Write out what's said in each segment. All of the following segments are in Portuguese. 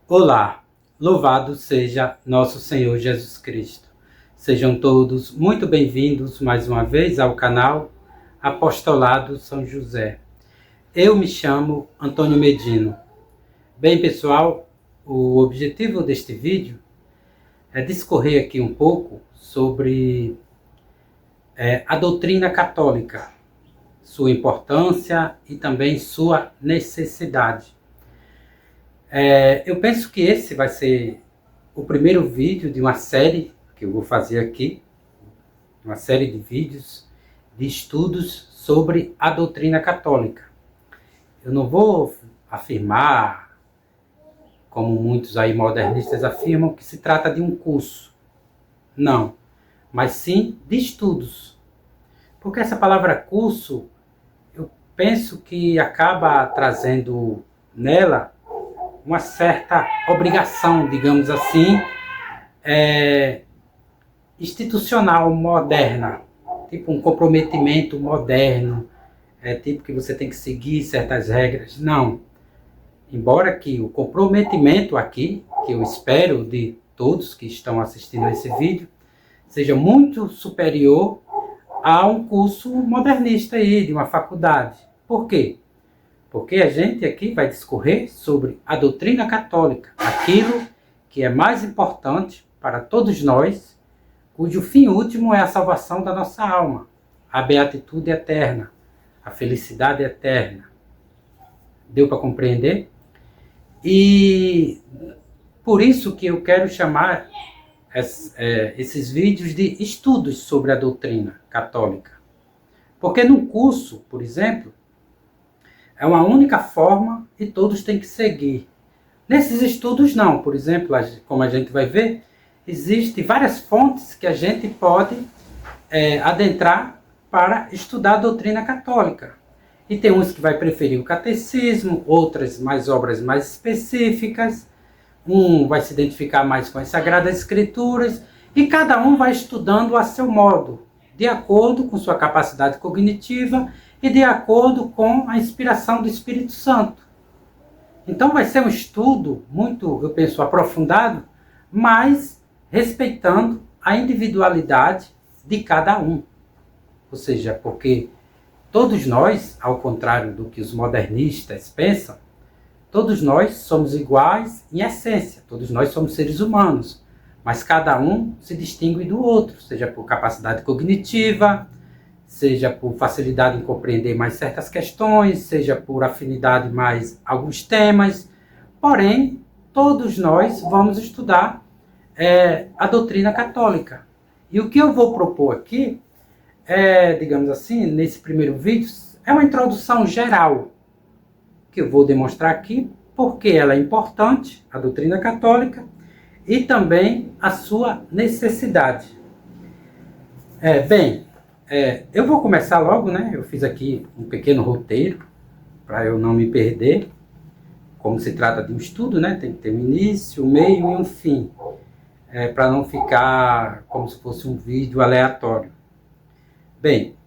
Olá, louvado seja nosso Senhor Jesus Cristo. Sejam todos muito bem-vindos mais uma vez ao canal Apostolado São José. Eu me chamo Antônio Medino. Bem, pessoal, o objetivo deste vídeo é discorrer aqui um pouco sobre a doutrina católica, sua importância e também sua necessidade. Eu penso que esse vai ser o primeiro vídeo de uma série que eu vou fazer aqui, uma série de vídeos de estudos sobre a doutrina católica. Eu não vou afirmar, como muitos aí modernistas afirmam, que se trata de um curso. Não, mas sim de estudos. Porque essa palavra curso, eu penso que acaba trazendo nela uma certa obrigação, digamos assim, institucional moderna, tipo um comprometimento moderno, tipo que você tem que seguir certas regras. Não. Embora que o comprometimento aqui, que eu espero de todos que estão assistindo esse vídeo, seja muito superior a um curso modernista aí, de uma faculdade. Por quê? Porque a gente aqui vai discorrer sobre a doutrina católica, aquilo que é mais importante para todos nós, cujo fim último é a salvação da nossa alma, a beatitude eterna, a felicidade eterna. Deu para compreender? E por isso que eu quero chamar esses vídeos de estudos sobre a doutrina católica. Porque num curso, por exemplo, é uma única forma e todos têm que seguir. Nesses estudos não, por exemplo, como a gente vai ver, existem várias fontes que a gente pode adentrar para estudar a doutrina católica. E tem uns que vai preferir o catecismo, outras obras mais específicas, um vai se identificar mais com as Sagradas Escrituras, e cada um vai estudando a seu modo, de acordo com sua capacidade cognitiva e de acordo com a inspiração do Espírito Santo. Então vai ser um estudo muito, eu penso, aprofundado, mas respeitando a individualidade de cada um. Ou seja, porque todos nós, ao contrário do que os modernistas pensam, todos nós somos iguais em essência, todos nós somos seres humanos, mas cada um se distingue do outro, seja por capacidade cognitiva, seja por facilidade em compreender mais certas questões, seja por afinidade mais alguns temas. Porém, todos nós vamos estudar a doutrina católica. E o que eu vou propor aqui, digamos assim, nesse primeiro vídeo, é uma introdução geral, que eu vou demonstrar aqui, porque ela é importante, a doutrina católica, e também a sua necessidade. Eu vou começar logo, né? Eu fiz aqui um pequeno roteiro, para eu não me perder. Como se trata de um estudo, né? Tem que ter um início, um meio e um fim. Para não ficar como se fosse um vídeo aleatório. Bem,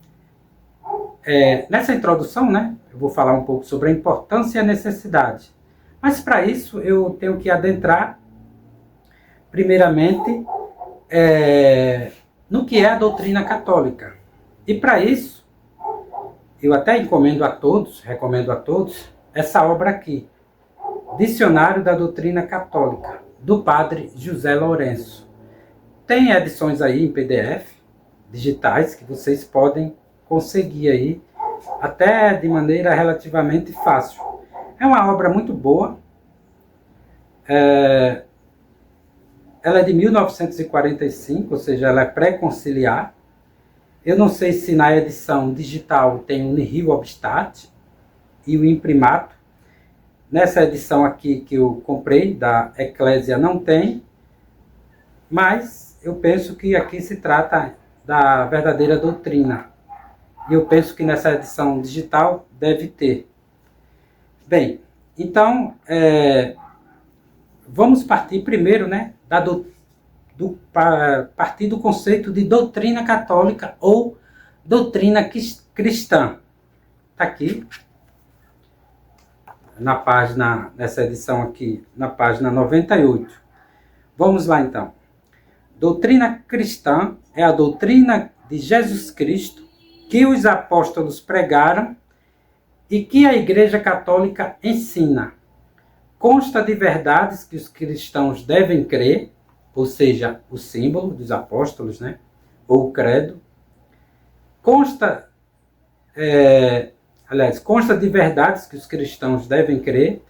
nessa introdução, né? Eu vou falar um pouco sobre a importância e a necessidade. Mas para isso eu tenho que adentrar, primeiramente, no que é a doutrina católica. E para isso, eu até recomendo a todos, essa obra aqui, Dicionário da Doutrina Católica, do Padre José Lourenço. Tem edições aí em PDF, digitais, que vocês podem conseguir aí, até de maneira relativamente fácil. É uma obra muito boa. Ela é de 1945, ou seja, ela é pré-conciliar. Eu não sei se na edição digital tem o Nihil Obstat e o Imprimato. Nessa edição aqui que eu comprei, da Eclésia, não tem. Mas eu penso que aqui se trata da verdadeira doutrina. E eu penso que nessa edição digital deve ter. Bem, então, vamos partir primeiro, né, partir do conceito de doutrina católica ou doutrina cristã. Está aqui. na página, nessa edição aqui, na página 98. Vamos lá então. Doutrina cristã é a doutrina de Jesus Cristo que os apóstolos pregaram e que a Igreja Católica ensina. Consta de verdades que os cristãos devem crer, ou seja, o símbolo dos apóstolos, né? Ou o credo. Consta de verdades que os cristãos devem crer,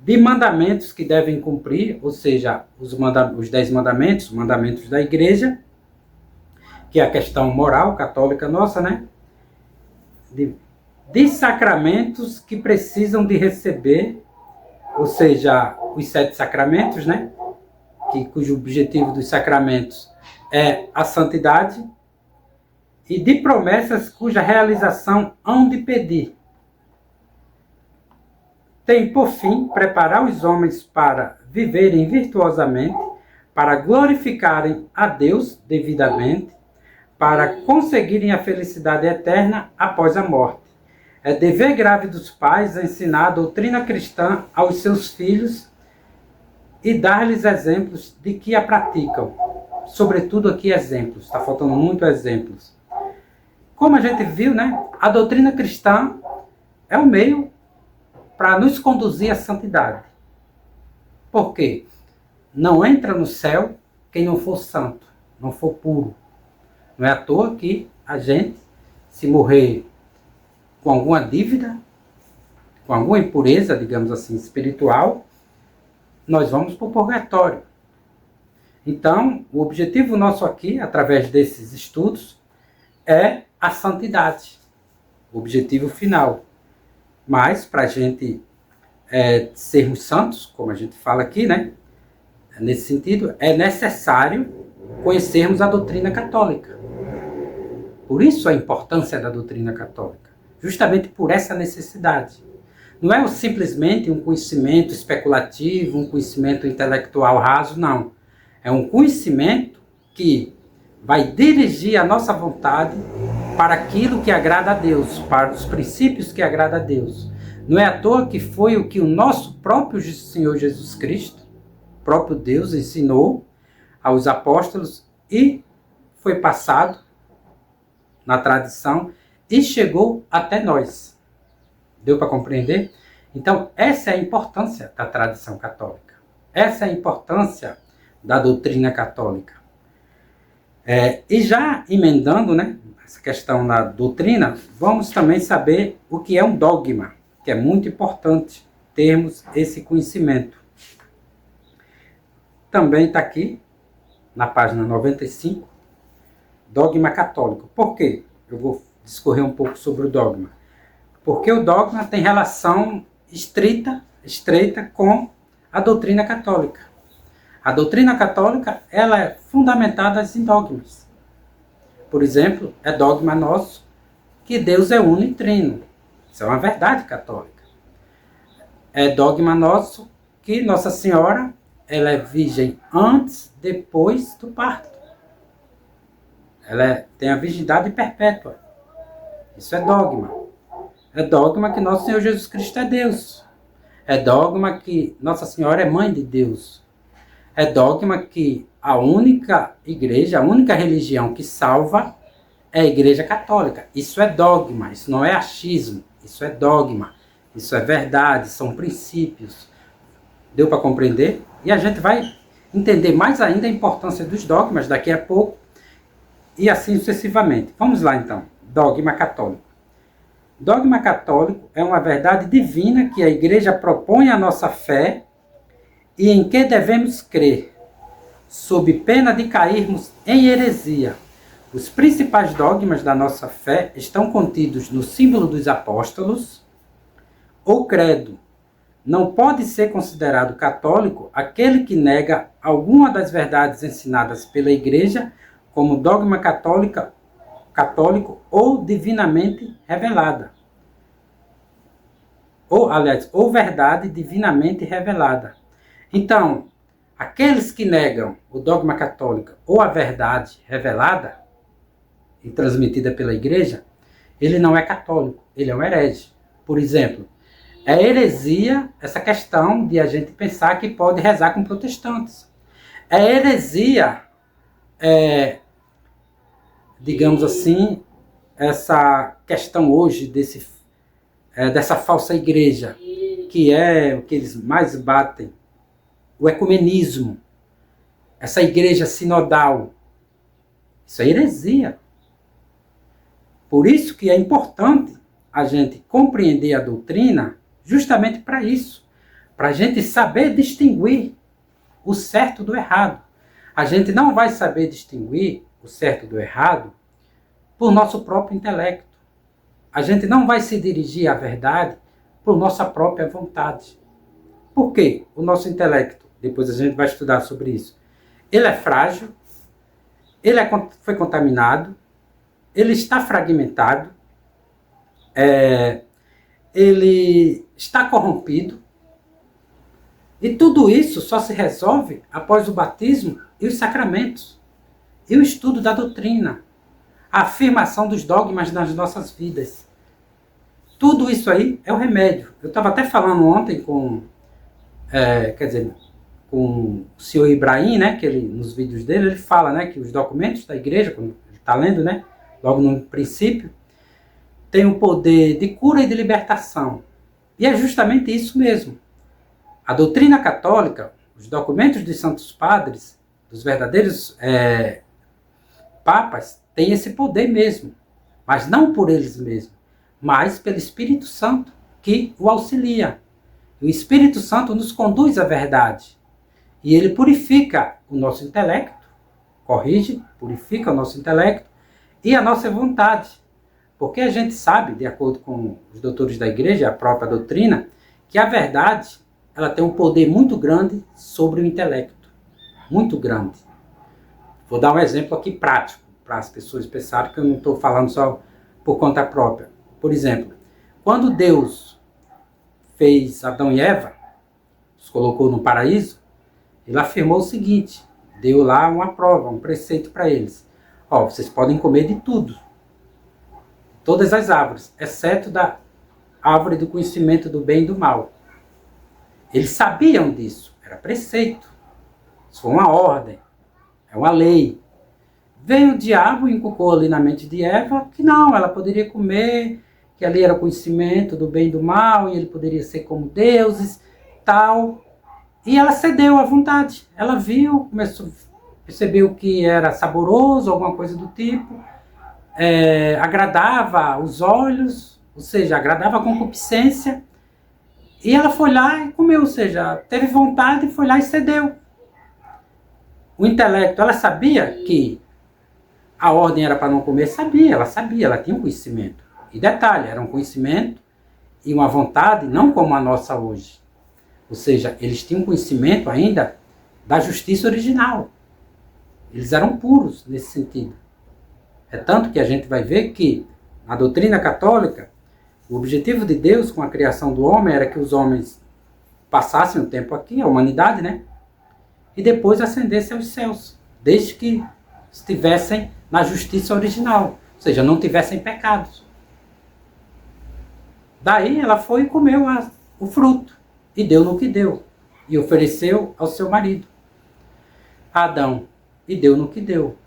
de mandamentos que devem cumprir, ou seja, os 10 mandamentos, mandamentos da Igreja, que é a questão moral católica nossa, né? De sacramentos que precisam de receber, ou seja, os 7 sacramentos, né? Cujo objetivo dos sacramentos é a santidade, e de promessas cuja realização hão de pedir. Tem por fim preparar os homens para viverem virtuosamente, para glorificarem a Deus devidamente, para conseguirem a felicidade eterna após a morte. É dever grave dos pais ensinar a doutrina cristã aos seus filhos e dar-lhes exemplos de que a praticam. Sobretudo aqui exemplos, está faltando muito exemplos. Como a gente viu, né, a doutrina cristã é o meio para nos conduzir à santidade. Por quê? Não entra no céu quem não for santo, não for puro. Não é à toa que a gente, se morrer com alguma dívida, com alguma impureza, digamos assim, espiritual, nós vamos para o purgatório. Então, o objetivo nosso aqui, através desses estudos, é a santidade. O objetivo final. Mas, para a gente sermos santos, como a gente fala aqui, né? Nesse sentido, é necessário conhecermos a doutrina católica. Por isso a importância da doutrina católica. Justamente por essa necessidade. Não é simplesmente um conhecimento especulativo, um conhecimento intelectual raso, não. É um conhecimento que vai dirigir a nossa vontade para aquilo que agrada a Deus, para os princípios que agrada a Deus. Não é à toa que foi o que o nosso próprio Senhor Jesus Cristo, próprio Deus, ensinou aos apóstolos e foi passado na tradição e chegou até nós. Deu para compreender? Então, essa é a importância da tradição católica. Essa é a importância da doutrina católica. E já emendando, né, essa questão da doutrina, vamos também saber o que é um dogma, que é muito importante termos esse conhecimento. Também está aqui, na página 95, dogma católico. Por quê? Eu vou discorrer um pouco sobre o dogma. Porque o dogma tem relação estreita com a doutrina católica. A doutrina católica, ela é fundamentada em dogmas. Por exemplo, é dogma nosso que Deus é uno e trino. Isso é uma verdade católica. É dogma nosso que Nossa Senhora, ela é virgem antes, depois do parto. Ela tem a virgindade perpétua. Isso é dogma. É dogma que Nosso Senhor Jesus Cristo é Deus. É dogma que Nossa Senhora é mãe de Deus. É dogma que a única igreja, a única religião que salva é a Igreja Católica. Isso é dogma, isso não é achismo, isso é dogma, isso é verdade, são princípios. Deu para compreender? E a gente vai entender mais ainda a importância dos dogmas daqui a pouco e assim sucessivamente. Vamos lá então, dogma católico. Dogma católico é uma verdade divina que a Igreja propõe à nossa fé e em que devemos crer, sob pena de cairmos em heresia. Os principais dogmas da nossa fé estão contidos no símbolo dos apóstolos ou credo. Não pode ser considerado católico aquele que nega alguma das verdades ensinadas pela Igreja como dogma católico ou divinamente revelada. Ou verdade divinamente revelada. Então, aqueles que negam o dogma católico ou a verdade revelada e transmitida pela Igreja, ele não é católico, ele é um herege. Por exemplo, É heresia essa questão de a gente pensar que pode rezar com protestantes. É heresia, digamos assim, essa questão hoje dessa falsa igreja, que é o que eles mais batem, o ecumenismo, essa igreja sinodal. Isso é heresia. Por isso que é importante a gente compreender a doutrina justamente para isso, para a gente saber distinguir o certo do errado. A gente não vai saber distinguir o certo do errado por nosso próprio intelecto. A gente não vai se dirigir à verdade por nossa própria vontade. Por quê? O nosso intelecto, depois a gente vai estudar sobre isso, ele é frágil, foi contaminado, ele está fragmentado, ele está corrompido, e tudo isso só se resolve após o batismo e os sacramentos, e o estudo da doutrina, a afirmação dos dogmas nas nossas vidas. Tudo isso aí é o remédio. Eu estava até falando ontem com o senhor Ibrahim, né, que ele, nos vídeos dele, ele fala, né, que os documentos da igreja, quando ele está lendo, né, logo no princípio, tem o poder de cura e de libertação. E é justamente isso mesmo. A doutrina católica, os documentos dos santos padres, dos verdadeiros papas, têm esse poder mesmo. Mas não por eles mesmos, mas pelo Espírito Santo, que o auxilia. O Espírito Santo nos conduz à verdade. E ele purifica o nosso intelecto, corrige, purifica o nosso intelecto e a nossa vontade. Porque a gente sabe, de acordo com os doutores da igreja, a própria doutrina, que a verdade ela tem um poder muito grande sobre o intelecto. Muito grande. Vou dar um exemplo aqui prático, para as pessoas pensarem que eu não estou falando só por conta própria. Por exemplo, quando Deus fez Adão e Eva, os colocou no paraíso, ele afirmou o seguinte, deu lá uma prova, um preceito para eles. Vocês podem comer de tudo, todas as árvores, exceto da árvore do conhecimento do bem e do mal. Eles sabiam disso, era preceito, isso foi uma ordem, é uma lei. Veio o diabo e inculcou ali na mente de Eva que não, ela poderia comer, que ali era conhecimento do bem e do mal, e ele poderia ser como deuses, tal. E ela cedeu à vontade. Ela viu, percebeu que era saboroso, alguma coisa do tipo, agradava os olhos, ou seja, agradava a concupiscência, e ela foi lá e comeu, ou seja, teve vontade e foi lá e cedeu. O intelecto, ela sabia que a ordem era para não comer, sabia, ela tinha um conhecimento. E detalhe, era um conhecimento e uma vontade não como a nossa hoje. Ou seja, eles tinham conhecimento ainda da justiça original. Eles eram puros nesse sentido. É tanto que a gente vai ver que, na doutrina católica, o objetivo de Deus com a criação do homem era que os homens passassem um tempo aqui, a humanidade, né? E depois ascendessem aos céus, desde que estivessem na justiça original, ou seja, não tivessem pecados. Daí ela foi e comeu o fruto, e deu no que deu, e ofereceu ao seu marido, Adão, e deu no que deu.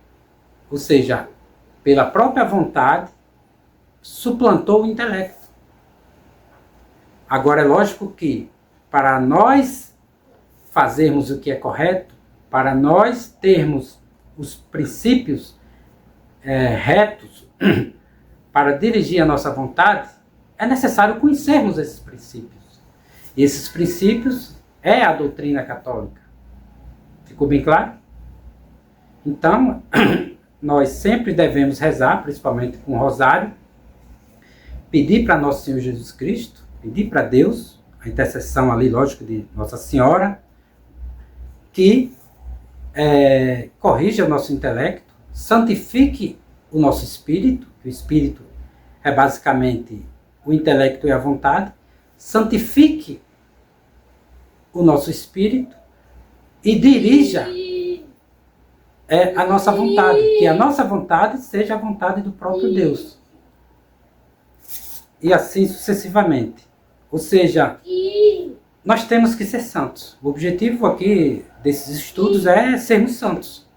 Ou seja, pela própria vontade, suplantou o intelecto. Agora é lógico que, para nós fazermos o que é correto, para nós termos os princípios retos para dirigir a nossa vontade, é necessário conhecermos esses princípios. E esses princípios é a doutrina católica. Ficou bem claro? Então, nós sempre devemos rezar, principalmente com o rosário, pedir para Nosso Senhor Jesus Cristo, pedir para Deus, a intercessão ali, lógico, de Nossa Senhora, que corrija o nosso intelecto, santifique o nosso espírito, que o espírito é basicamente o intelecto e a vontade, santifique o nosso espírito e dirija a nossa vontade, que a nossa vontade seja a vontade do próprio Deus. E assim sucessivamente. Ou seja, nós temos que ser santos. O objetivo aqui desses estudos é sermos santos.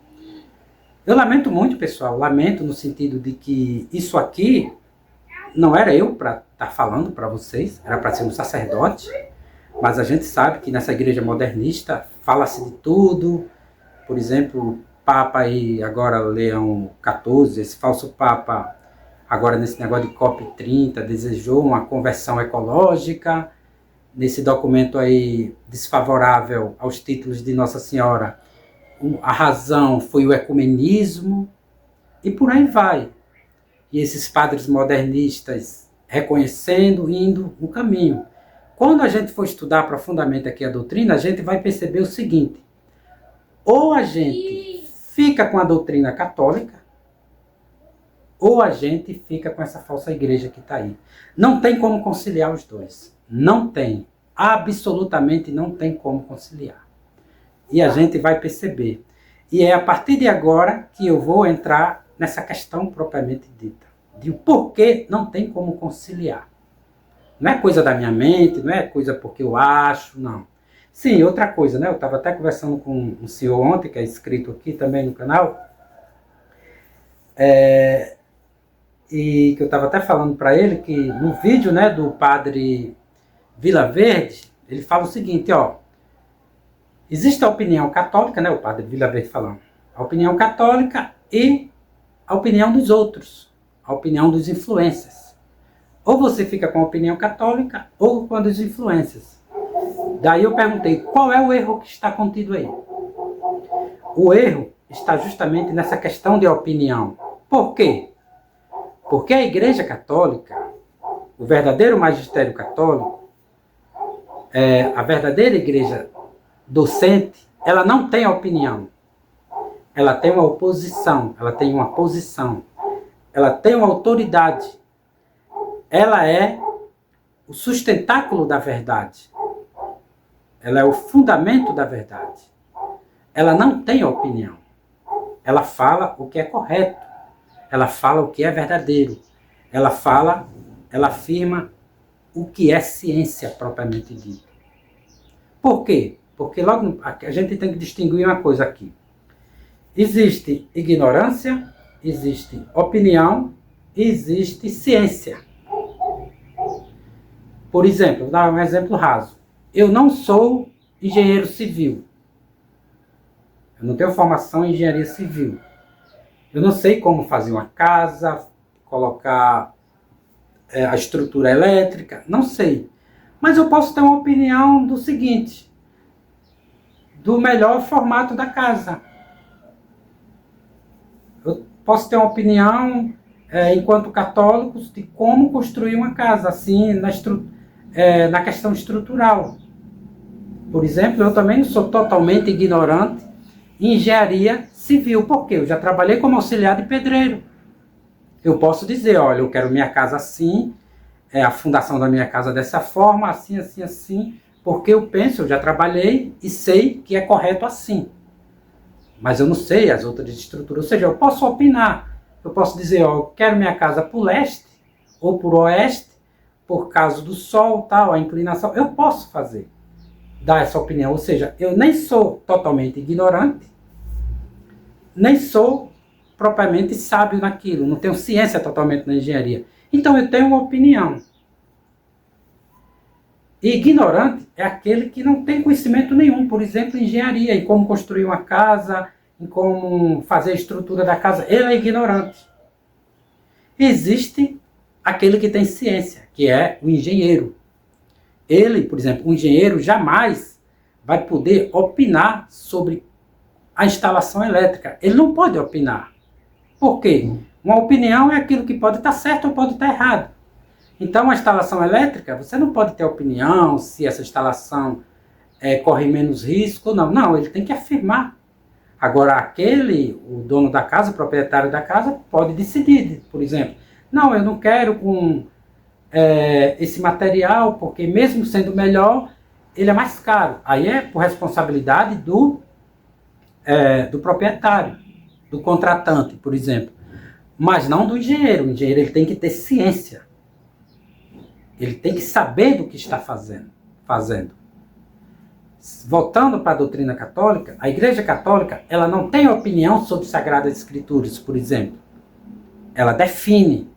Eu lamento muito, pessoal, lamento no sentido de que isso aqui não era eu para estar falando para vocês, era para ser um sacerdote, mas a gente sabe que nessa igreja modernista fala-se de tudo. Por exemplo, o Papa aí, agora Leão XIV, esse falso Papa, agora nesse negócio de COP30, desejou uma conversão ecológica. Nesse documento aí desfavorável aos títulos de Nossa Senhora, a razão foi o ecumenismo, e por aí vai. E esses padres modernistas reconhecendo, indo no caminho. Quando a gente for estudar profundamente aqui a doutrina, a gente vai perceber o seguinte: ou a gente fica com a doutrina católica, ou a gente fica com essa falsa igreja que está aí. Não tem como conciliar os dois. Não tem. Absolutamente não tem como conciliar. E a gente vai perceber. E é a partir de agora que eu vou entrar nessa questão propriamente dita. De o porquê não tem como conciliar. Não é coisa da minha mente, não é coisa porque eu acho, não. Sim, outra coisa, né? Eu estava até conversando com um senhor ontem, que é inscrito aqui também no canal, e que eu estava até falando para ele que no vídeo, né, do padre Vila Verde, ele fala o seguinte, ó, existe a opinião católica, né, o padre Vila Verde falando, a opinião católica e a opinião dos outros, a opinião dos influencers. Ou você fica com a opinião católica ou com a dos influencers. Daí eu perguntei, qual é o erro que está contido aí? O erro está justamente nessa questão de opinião. Por quê? Porque a Igreja Católica, o verdadeiro magistério católico, a verdadeira igreja docente, ela não tem opinião. Ela tem uma oposição, ela tem uma posição, ela tem uma autoridade. Ela é o sustentáculo da verdade. Ela é o fundamento da verdade. Ela não tem opinião. Ela fala o que é correto. Ela fala o que é verdadeiro. Ela afirma o que é ciência propriamente dita. Por quê? Porque logo a gente tem que distinguir uma coisa aqui. Existe ignorância, existe opinião e existe ciência. Por exemplo, vou dar um exemplo raso. Eu não sou engenheiro civil. Eu não tenho formação em engenharia civil. Eu não sei como fazer uma casa, colocar a estrutura elétrica, não sei. Mas eu posso ter uma opinião do seguinte, do melhor formato da casa. Eu posso ter uma opinião, enquanto católicos, de como construir uma casa, assim, na questão estrutural. Por exemplo, eu também não sou totalmente ignorante em engenharia civil, porque eu já trabalhei como auxiliar de pedreiro. Eu posso dizer, olha, eu quero minha casa assim, a fundação da minha casa dessa forma, assim, assim, assim, porque eu penso, eu já trabalhei e sei que é correto assim. Mas eu não sei as outras estruturas, ou seja, eu posso opinar. Eu posso dizer, ó, eu quero minha casa por leste ou por oeste, por causa do sol, tal, a inclinação. Eu posso dar essa opinião, ou seja, eu nem sou totalmente ignorante, nem sou propriamente sábio naquilo, não tenho ciência totalmente na engenharia. Então eu tenho uma opinião. E ignorante é aquele que não tem conhecimento nenhum, por exemplo, em engenharia, em como construir uma casa, em como fazer a estrutura da casa. Ele é ignorante. Existe aquele que tem ciência, que é o engenheiro. Ele, por exemplo, o engenheiro jamais vai poder opinar sobre a instalação elétrica. Ele não pode opinar. Por quê? Uma opinião é aquilo que pode estar certo ou pode estar errado. Então, a instalação elétrica, você não pode ter opinião se essa instalação corre menos risco ou não. Não, ele tem que afirmar. Agora, o dono da casa, o proprietário da casa, pode decidir, por exemplo, não, eu não quero com esse material, porque mesmo sendo melhor, ele é mais caro. Aí é por responsabilidade do proprietário, do contratante, por exemplo. Mas não do engenheiro. O engenheiro ele tem que ter ciência. Ele tem que saber do que está fazendo. Voltando para a doutrina católica, a Igreja Católica, ela não tem opinião sobre Sagradas Escrituras, por exemplo. Ela define,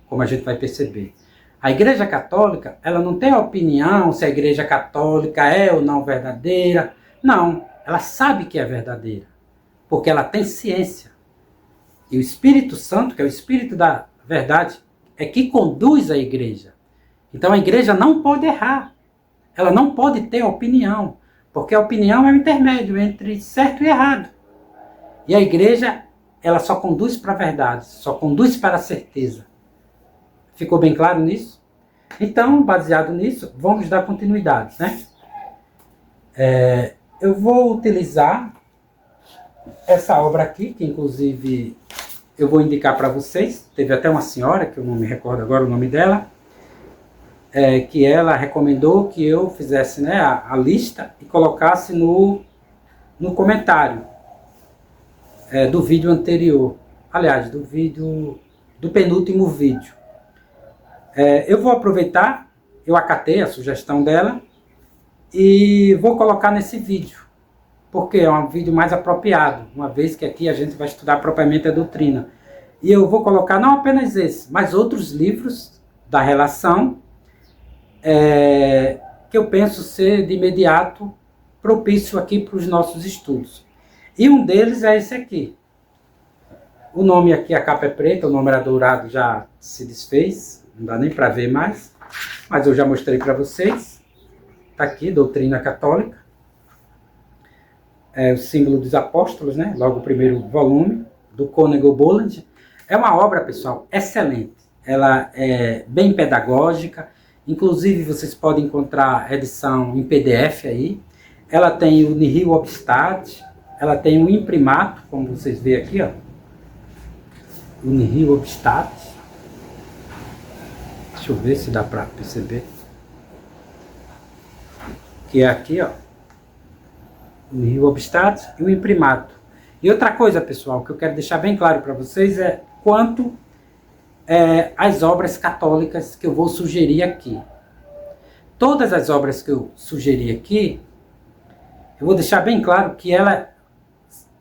como a gente vai perceber. A Igreja Católica, ela não tem opinião se a Igreja Católica é ou não verdadeira. Não, ela sabe que é verdadeira, porque ela tem ciência. E o Espírito Santo, que é o Espírito da verdade, é que conduz a Igreja. Então a Igreja não pode errar. Ela não pode ter opinião, porque a opinião é o intermédio entre certo e errado. E a Igreja, ela só conduz para a verdade, só conduz para a certeza. Ficou bem claro nisso? Então, baseado nisso, vamos dar continuidade, né? Eu vou utilizar essa obra aqui, que inclusive eu vou indicar para vocês. Teve até uma senhora, que eu não me recordo agora o nome dela, que ela recomendou que eu fizesse, né, a lista e colocasse no comentário do vídeo anterior. Aliás, do penúltimo vídeo. Eu vou aproveitar, eu acatei a sugestão dela e vou colocar nesse vídeo, porque é um vídeo mais apropriado, uma vez que aqui a gente vai estudar propriamente a doutrina. E eu vou colocar não apenas esse, mas outros livros da relação, que eu penso ser de imediato propício aqui para os nossos estudos. E um deles é esse aqui. O nome aqui, a capa é preta, o nome era dourado, já se desfez, não dá nem para ver mais, mas eu já mostrei para vocês. Está aqui, Doutrina Católica. O símbolo dos apóstolos, né? Logo o primeiro volume, do Cônego Boland. É uma obra, pessoal, excelente. Ela é bem pedagógica. Inclusive, vocês podem encontrar a edição em PDF aí. Ela tem o Nihil Obstat, ela tem o imprimato, como vocês veem aqui, ó. O Nihil Obstat. Deixa eu ver se dá para perceber. Que é aqui, ó. O Nihil Obstat e o imprimato. E outra coisa, pessoal, que eu quero deixar bem claro para vocês é quanto as obras católicas que eu vou sugerir aqui. Todas as obras que eu sugeri aqui, eu vou deixar bem claro que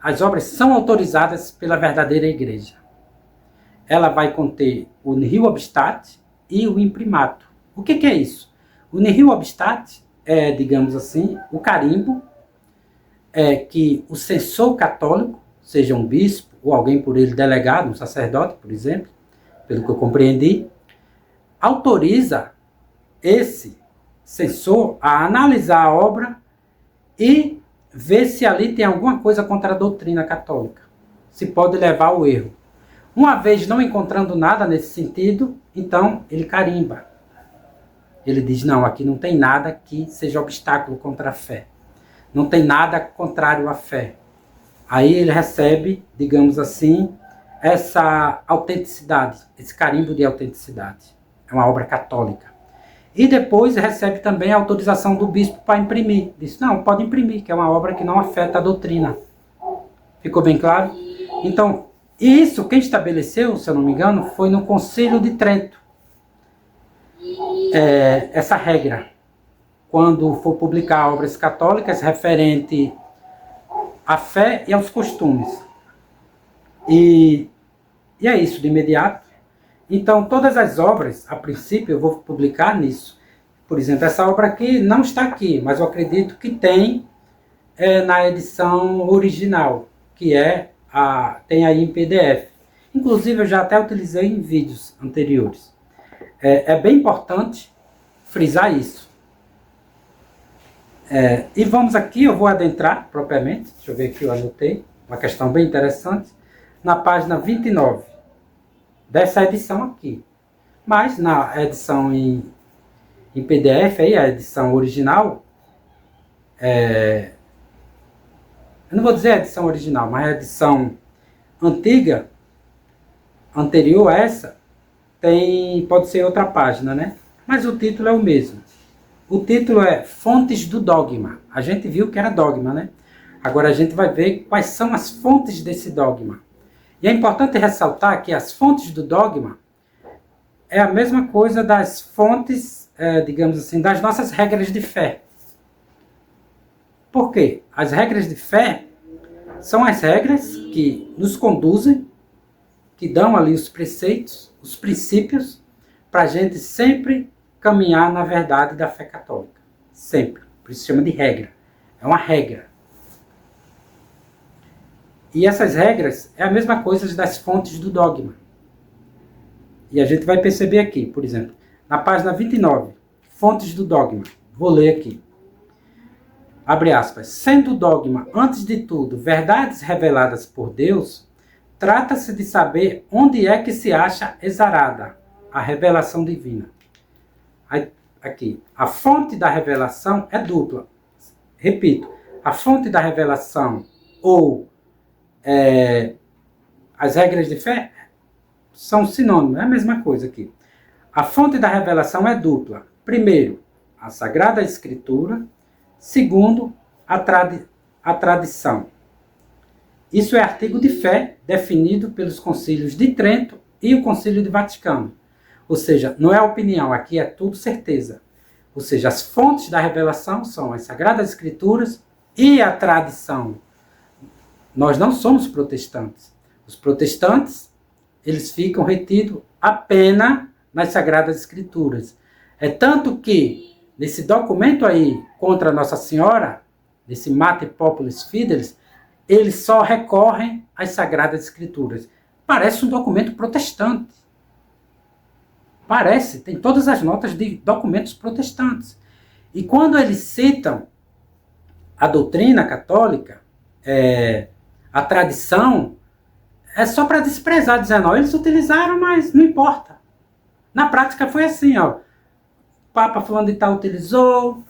as obras são autorizadas pela verdadeira Igreja. Ela vai conter o Nihil Obstat e o imprimato. O que é isso? O Nihil Obstat é, digamos assim, o carimbo que o censor católico, seja um bispo ou alguém por ele delegado, um sacerdote, por exemplo, pelo que eu compreendi, autoriza esse censor a analisar a obra e ver se ali tem alguma coisa contra a doutrina católica, se pode levar ao erro. Uma vez não encontrando nada nesse sentido, então ele carimba. Ele diz, não, aqui não tem nada que seja obstáculo contra a fé. Não tem nada contrário à fé. Aí ele recebe, digamos assim, essa autenticidade, esse carimbo de autenticidade. É uma obra católica. E depois recebe também a autorização do bispo para imprimir. Diz, não, pode imprimir, que é uma obra que não afeta a doutrina. Ficou bem claro? Então, isso quem estabeleceu, se eu não me engano, foi no Concílio de Trento. Essa regra, quando for publicar obras católicas referente à fé e aos costumes. E é isso, de imediato. Então, todas as obras, a princípio, eu vou publicar nisso. Por exemplo, essa obra aqui não está aqui, mas eu acredito que tem na edição original, que tem aí em PDF. Inclusive, eu já até utilizei em vídeos anteriores. É bem importante frisar isso. E vamos aqui, eu vou adentrar propriamente, deixa eu ver aqui, eu anotei, uma questão bem interessante, na página 29 dessa edição aqui. Mas na edição em PDF, aí, a edição original, eu não vou dizer a edição original, mas a edição antiga, anterior a essa, pode ser outra página, né? Mas o título é o mesmo. O título é Fontes do Dogma. A gente viu que era dogma, né? Agora a gente vai ver quais são as fontes desse dogma. E é importante ressaltar que as fontes do dogma é a mesma coisa das fontes digamos assim, das nossas regras de fé. Por quê? As regras de fé são as regras que nos conduzem, que dão ali os preceitos, os princípios, para a gente sempre caminhar na verdade da fé católica. Sempre. Por isso se chama de regra. É uma regra. E essas regras é a mesma coisa das fontes do dogma. E a gente vai perceber aqui, por exemplo, na página 29, fontes do dogma. Vou ler aqui. Abre aspas. Sendo o dogma, antes de tudo, verdades reveladas por Deus, trata-se de saber onde é que se acha exarada a revelação divina. Aqui, a fonte da revelação é dupla. Repito, a fonte da revelação ou as regras de fé são sinônimos, é a mesma coisa aqui. A fonte da revelação é dupla. Primeiro, a Sagrada Escritura. Segundo, a tradição. Isso é artigo de fé definido pelos concílios de Trento e o Concílio de Vaticano. Ou seja, não é opinião, aqui é tudo certeza. Ou seja, as fontes da revelação são as Sagradas Escrituras e a tradição. Nós não somos protestantes. Os protestantes, eles ficam retidos apenas nas Sagradas Escrituras. É tanto que, nesse documento aí contra Nossa Senhora, nesse Mater Populis Fidelis, eles só recorrem às Sagradas Escrituras. Parece um documento protestante. Parece, tem todas as notas de documentos protestantes. E quando eles citam a doutrina católica, a tradição, é só para desprezar, dizendo, ó, eles utilizaram, mas não importa. Na prática foi assim, ó. O Papa fulano de tal utilizou,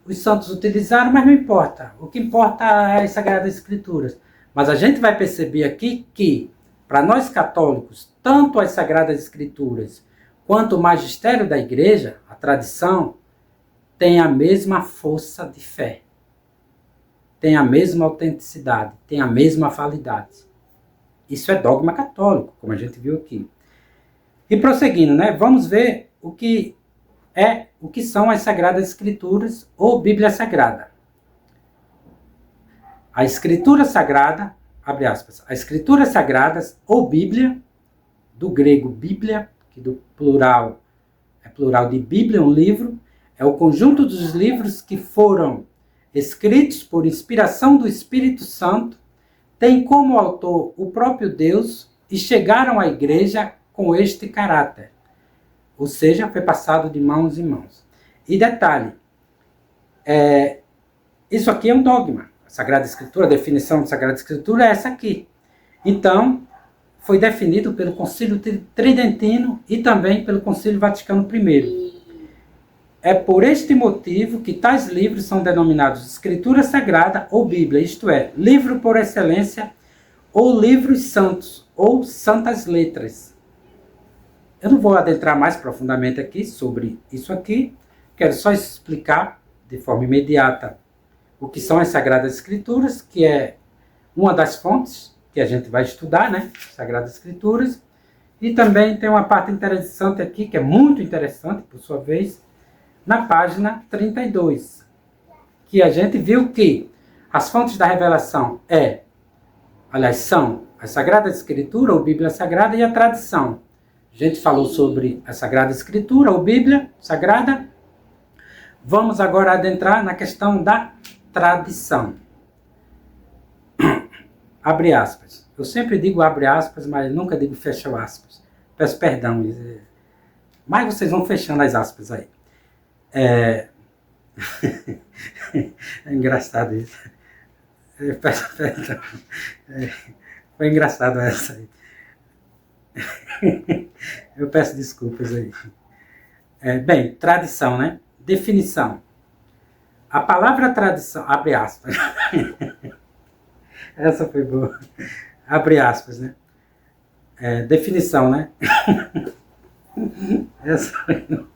os santos utilizaram, mas não importa. O que importa é as Sagradas Escrituras. Mas a gente vai perceber aqui que, para nós católicos, tanto as Sagradas Escrituras quanto o magistério da Igreja, a tradição, tem a mesma força de fé. Tem a mesma autenticidade, tem a mesma validade. Isso é dogma católico, como a gente viu aqui. E prosseguindo, né, vamos ver o que são as Sagradas Escrituras ou Bíblia Sagrada. A Escritura Sagrada, abre aspas, a Escritura Sagradas ou Bíblia, do grego Bíblia, que do plural é plural de Bíblia, um livro, é o conjunto dos livros que foram escritos por inspiração do Espírito Santo, tem como autor o próprio Deus e chegaram à Igreja com este caráter. Ou seja, foi passado de mãos em mãos. E detalhe, isso aqui é um dogma. A Sagrada Escritura, a definição de Sagrada Escritura é essa aqui. Então, foi definido pelo Concílio Tridentino e também pelo Concílio Vaticano I. É por este motivo que tais livros são denominados Escritura Sagrada ou Bíblia, isto é, livro por excelência ou livros santos ou santas letras. Eu não vou adentrar mais profundamente aqui sobre isso aqui, quero só explicar de forma imediata o que são as Sagradas Escrituras, que é uma das fontes que a gente vai estudar, né? Sagradas Escrituras. E também tem uma parte interessante aqui, que é muito interessante, por sua vez, na página 32, que a gente viu que as fontes da revelação são a Sagrada Escritura ou Bíblia Sagrada e a tradição. A gente falou sobre a Sagrada Escritura ou Bíblia Sagrada. Vamos agora adentrar na questão da tradição. Abre aspas. Eu sempre digo abre aspas, mas nunca digo fecha aspas. Peço perdão. Mas vocês vão fechando as aspas aí. É engraçado isso. Eu peço perdão. Foi engraçado essa aí. Eu peço desculpas aí. Bem, tradição, né? Definição. A palavra tradição, abre aspas. Essa foi boa. Abre aspas, né? Definição, né? Essa foi...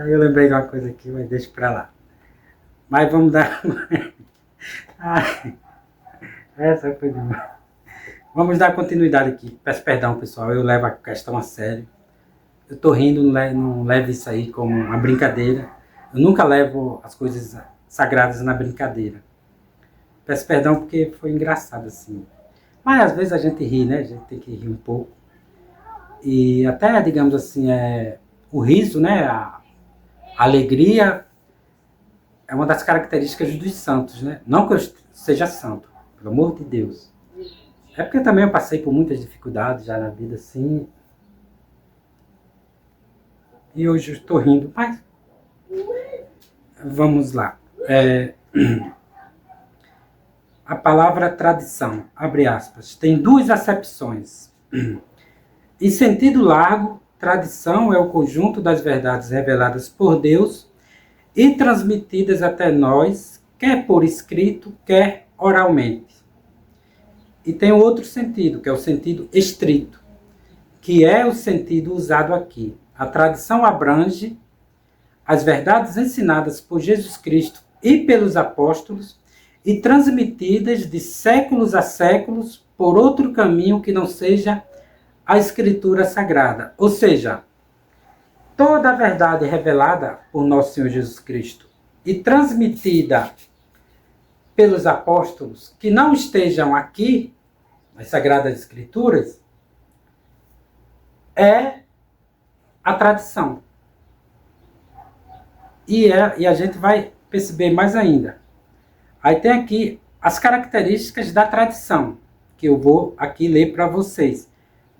Eu lembrei de uma coisa aqui, mas deixa pra lá. Mas vamos dar... Essa foi demais. Vamos dar continuidade aqui. Peço perdão, pessoal. Eu levo a questão a sério. eu tô rindo, não leve isso aí como uma brincadeira. Eu nunca levo as coisas sagradas na brincadeira. Peço perdão porque foi engraçado assim. Mas às vezes a gente ri, né? A gente tem que rir um pouco. E até, digamos assim, o riso, né? A alegria é uma das características dos santos, né? Não que eu seja santo, pelo amor de Deus. É porque também eu passei por muitas dificuldades já na vida, assim. E hoje eu estou rindo, mas vamos lá. A palavra tradição, abre aspas, tem duas acepções. Em sentido largo, tradição é o conjunto das verdades reveladas por Deus e transmitidas até nós, quer por escrito, quer oralmente. E tem outro sentido, que é o sentido estrito, que é o sentido usado aqui. A tradição abrange as verdades ensinadas por Jesus Cristo e pelos apóstolos e transmitidas de séculos a séculos por outro caminho que não seja a Escritura Sagrada. Ou seja, toda a verdade revelada por nosso Senhor Jesus Cristo e transmitida pelos apóstolos que não estejam aqui nas Sagradas Escrituras é a tradição. E a gente vai perceber mais ainda. Aí tem aqui as características da tradição, que eu vou aqui ler para vocês.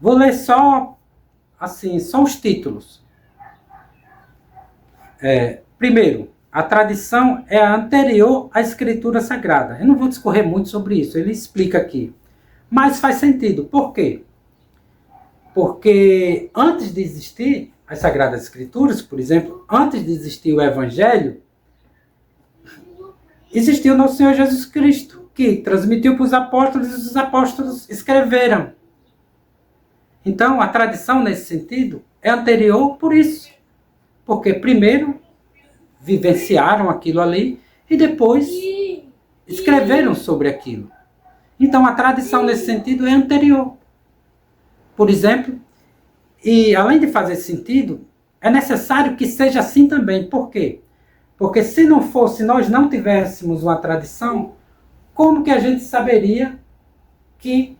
Vou ler só os títulos. Primeiro, a tradição é a anterior à Escritura Sagrada. Eu não vou discorrer muito sobre isso, ele explica aqui. Mas faz sentido. Por quê? Porque antes de existir as Sagradas Escrituras, por exemplo, antes de existir o Evangelho, existiu o nosso Senhor Jesus Cristo, que transmitiu para os apóstolos e os apóstolos escreveram. Então, a tradição, nesse sentido, é anterior por isso. Porque primeiro vivenciaram aquilo ali e depois escreveram sobre aquilo. Então, a tradição, nesse sentido, é anterior. Por exemplo, e além de fazer sentido, é necessário que seja assim também. Por quê? Porque se nós não tivéssemos uma tradição, como que a gente saberia que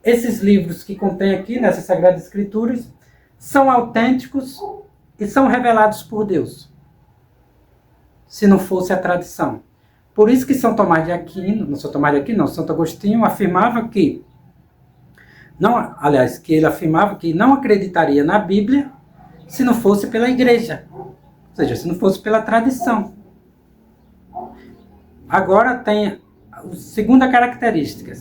esses livros que contém aqui, nessas Sagradas Escrituras, são autênticos e são revelados por Deus? Se não fosse a tradição. Por isso que São Tomás de Aquino, Santo Agostinho afirmava que ele afirmava que não acreditaria na Bíblia se não fosse pela igreja. Ou seja, se não fosse pela tradição. Agora tem a segunda característica.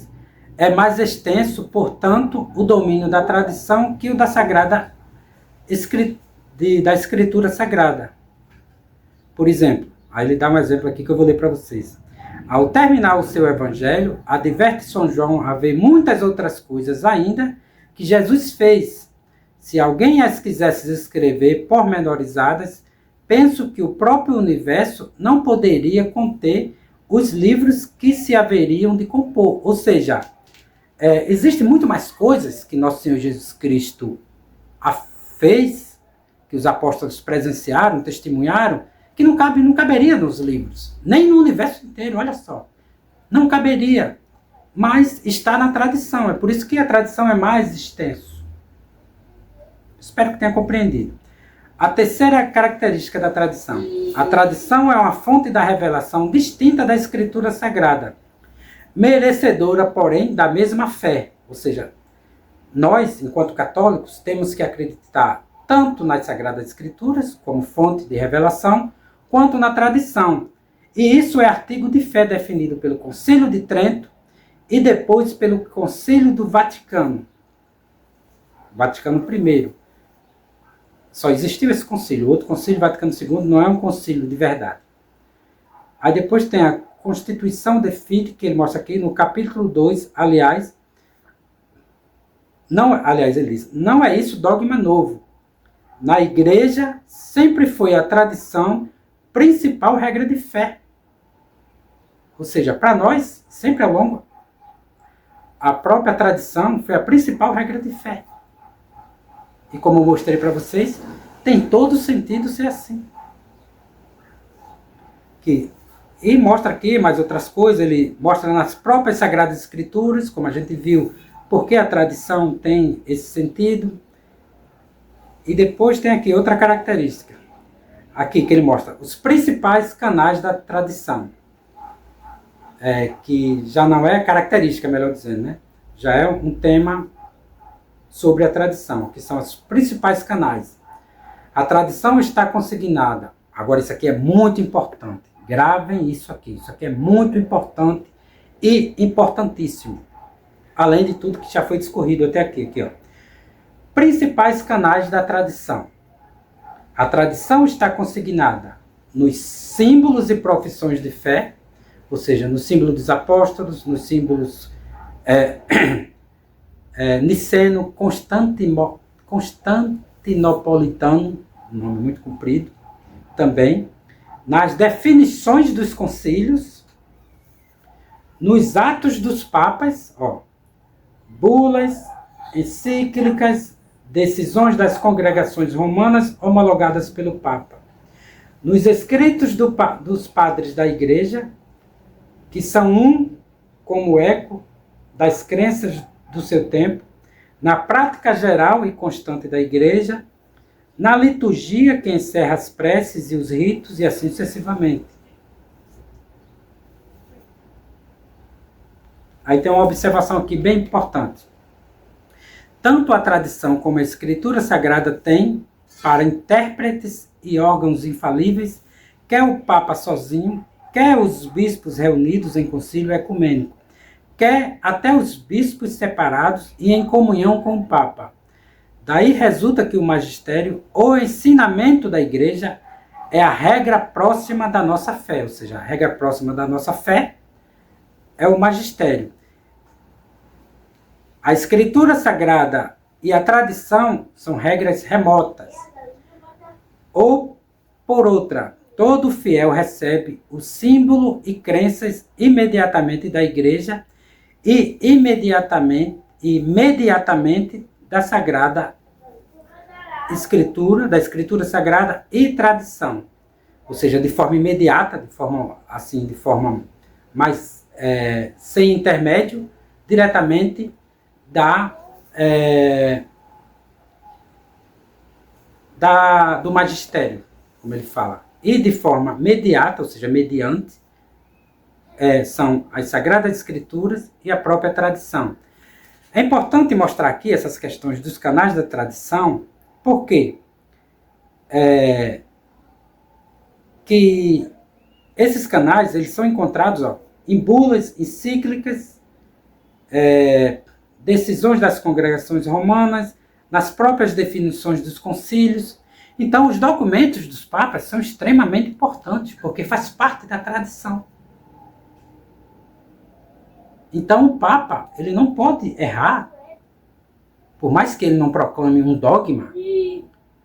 É mais extenso, portanto, o domínio da tradição que o da da Escritura Sagrada. Por exemplo, aí ele dá um exemplo aqui que eu vou ler para vocês. Ao terminar o seu evangelho, adverte São João a ver muitas outras coisas ainda que Jesus fez. Se alguém as quisesse escrever pormenorizadas, penso que o próprio universo não poderia conter os livros que se haveriam de compor. Ou seja, existem muito mais coisas que nosso Senhor Jesus Cristo fez, que os apóstolos presenciaram, testemunharam, que não caberia nos livros, nem no universo inteiro, olha só. Não caberia, mas está na tradição. É por isso que a tradição é mais extenso. Espero que tenha compreendido. A terceira característica da tradição. A tradição é uma fonte da revelação distinta da Escritura Sagrada, merecedora, porém, da mesma fé. Ou seja, nós, enquanto católicos, temos que acreditar tanto nas Sagradas Escrituras, como fonte de revelação, quanto na tradição. E isso é artigo de fé definido pelo Concílio de Trento e depois pelo Concílio do Vaticano. Vaticano I. Só existiu esse concílio. O outro concílio, Vaticano II, não é um concílio de verdade. Aí depois tem a Constituição de Fide, que ele mostra aqui no capítulo 2, aliás, ele diz, não é isso dogma novo. Na igreja sempre foi a tradição principal regra de fé. Ou seja, para nós, sempre ao longo, a própria tradição foi a principal regra de fé. e como eu mostrei para vocês, tem todo sentido ser assim. E mostra aqui mais outras coisas, ele mostra nas próprias Sagradas Escrituras, como a gente viu, porque a tradição tem esse sentido. E depois tem aqui outra característica, aqui que ele mostra os principais canais da tradição, que já não é característica, melhor dizendo, né? Já é um tema sobre a tradição, que são os principais canais. A tradição está consignada. Agora isso aqui é muito importante. Gravem isso aqui é muito importante e importantíssimo. Além de tudo que já foi discorrido até aqui, ó. Principais canais da tradição. A tradição está consignada nos símbolos e profissões de fé, ou seja, no símbolo dos apóstolos, nos símbolos niceno, constantinopolitano, um nome muito comprido, também, nas definições dos concílios, nos atos dos papas, bulas, encíclicas, decisões das congregações romanas homologadas pelo Papa, nos escritos dos padres da Igreja, que são como eco das crenças do seu tempo, na prática geral e constante da Igreja, na liturgia que encerra as preces e os ritos e assim sucessivamente. Aí tem uma observação aqui bem importante. Tanto a tradição como a Escritura Sagrada têm, para intérpretes e órgãos infalíveis, quer o Papa sozinho, quer os bispos reunidos em concílio ecumênico, quer até os bispos separados e em comunhão com o Papa. Daí resulta que o magistério, ou ensinamento da Igreja, é a regra próxima da nossa fé, ou seja, a regra próxima da nossa fé é o magistério. A Escritura Sagrada e a tradição são regras remotas. Ou, por outra, todo fiel recebe o símbolo e crenças imediatamente da Igreja e imediatamente da Sagrada Escritura, da Escritura Sagrada e tradição. Ou seja, de forma imediata, de forma mais sem intermédio, diretamente do magistério, como ele fala. E de forma mediata, ou seja, mediante, são as Sagradas Escrituras e a própria tradição. É importante mostrar aqui essas questões dos canais da tradição, porque que esses canais eles são encontrados em bulas, encíclicas, decisões das congregações romanas, nas próprias definições dos concílios. Então, os documentos dos papas são extremamente importantes, porque faz parte da tradição. Então, o Papa ele não pode errar, por mais que ele não proclame um dogma em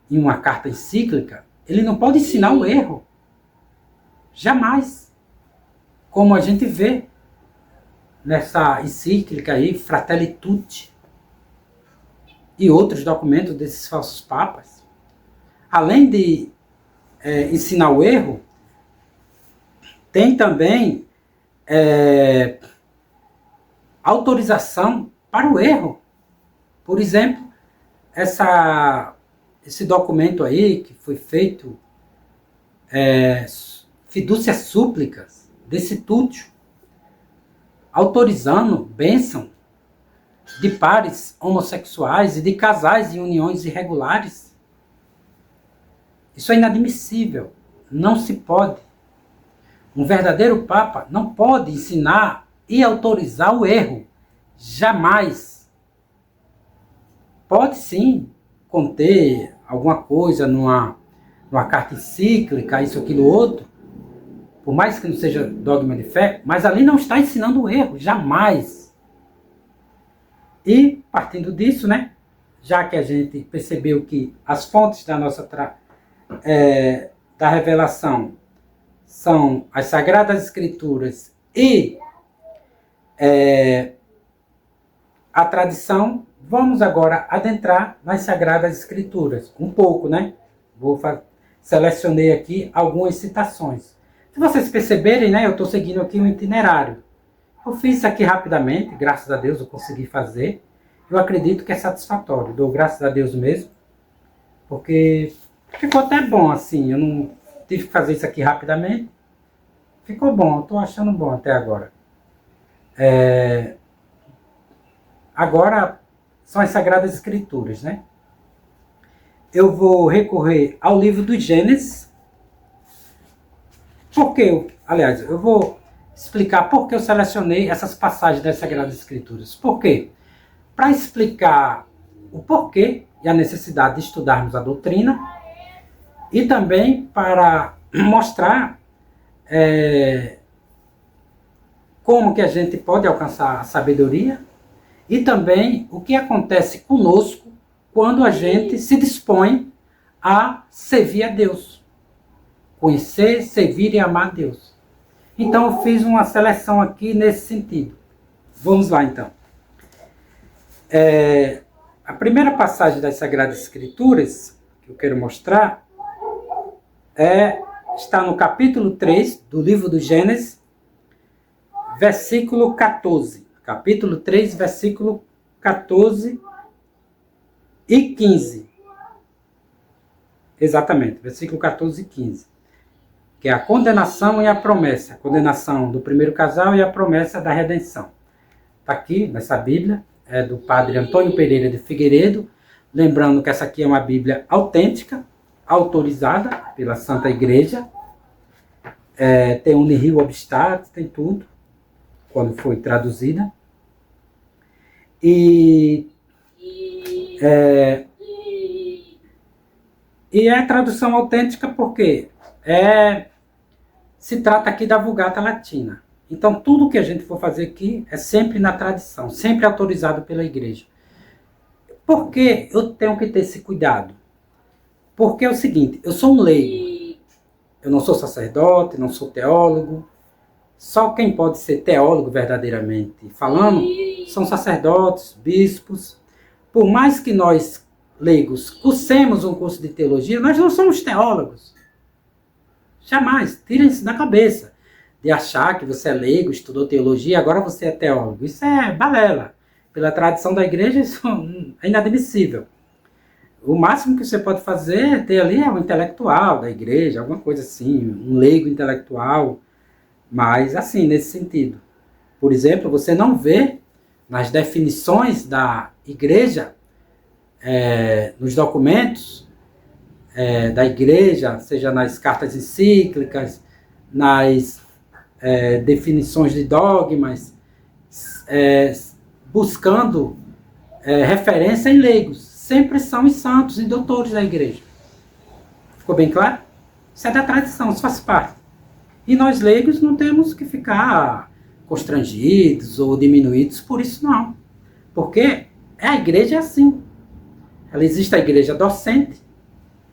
uma carta encíclica, ele não pode ensinar o erro. Jamais. Como a gente vê nessa encíclica aí, Fratelli Tutti, e outros documentos desses falsos papas. Além de ensinar o erro, tem também autorização para o erro. Por exemplo, esse documento aí que foi feito, Fiducia Súplicas, desse Tútio, autorizando bênção de pares homossexuais e de casais em uniões irregulares. Isso é inadmissível. Não se pode. Um verdadeiro Papa não pode ensinar e autorizar o erro. Jamais. Pode sim conter alguma coisa numa carta encíclica, isso, aquilo, outro, por mais que não seja dogma de fé, mas ali não está ensinando o erro, jamais. E, partindo disso, né, já que a gente percebeu que as fontes da nossa da revelação são as Sagradas Escrituras e a tradição, vamos agora adentrar nas Sagradas Escrituras. Um pouco, né? Selecionei aqui algumas citações. Se vocês perceberem, né, eu estou seguindo aqui um itinerário. Eu fiz isso aqui rapidamente, graças a Deus eu consegui fazer. Eu acredito que é satisfatório. Dou graças a Deus mesmo, porque ficou até bom assim. Eu não tive que fazer isso aqui rapidamente. Ficou bom, estou achando bom até agora. Agora são as Sagradas Escrituras, né? Eu vou recorrer ao livro do Gênesis. Aliás, eu vou explicar por que eu selecionei essas passagens das Sagradas Escrituras. Por quê? Para explicar o porquê e a necessidade de estudarmos a doutrina e também para mostrar como que a gente pode alcançar a sabedoria e também o que acontece conosco quando a gente se dispõe a servir a Deus. Conhecer, servir e amar a Deus. Então eu fiz uma seleção aqui nesse sentido. Vamos lá então. A primeira passagem das Sagradas Escrituras que eu quero mostrar está no capítulo 3 do livro do Gênesis, versículo 14. Capítulo 3, versículo 14 e 15. Exatamente, versículo 14 e 15. Que é a condenação e a promessa. A condenação do primeiro casal e a promessa da redenção. Está aqui nessa Bíblia, é do padre Antônio Pereira de Figueiredo. Lembrando que essa aqui é uma Bíblia autêntica, autorizada pela Santa Igreja. Tem um Nihil Obstat, tem tudo, quando foi traduzida. E é a tradução autêntica porque se trata aqui da Vulgata Latina. Então, tudo que a gente for fazer aqui é sempre na tradição, sempre autorizado pela Igreja. Por que eu tenho que ter esse cuidado? Porque é o seguinte, eu sou um leigo. Eu não sou sacerdote, não sou teólogo. Só quem pode ser teólogo verdadeiramente falando são sacerdotes, bispos. Por mais que nós, leigos, cursemos um curso de teologia, nós não somos teólogos. Jamais, tirem isso da cabeça. De achar que você é leigo, estudou teologia e agora você é teólogo. Isso é balela. Pela tradição da igreja, isso é inadmissível. O máximo que você pode fazer ter ali é um intelectual da igreja, alguma coisa assim, um leigo intelectual, mas assim, nesse sentido. Por exemplo, você não vê nas definições da igreja, nos documentos da igreja, seja nas cartas encíclicas, nas definições de dogmas, buscando referência em leigos. Sempre são os santos e doutores da igreja. Ficou bem claro? Isso é da tradição, isso faz parte. E nós leigos não temos que ficar constrangidos ou diminuídos por isso não. Porque a igreja é assim. Ela existe a igreja docente,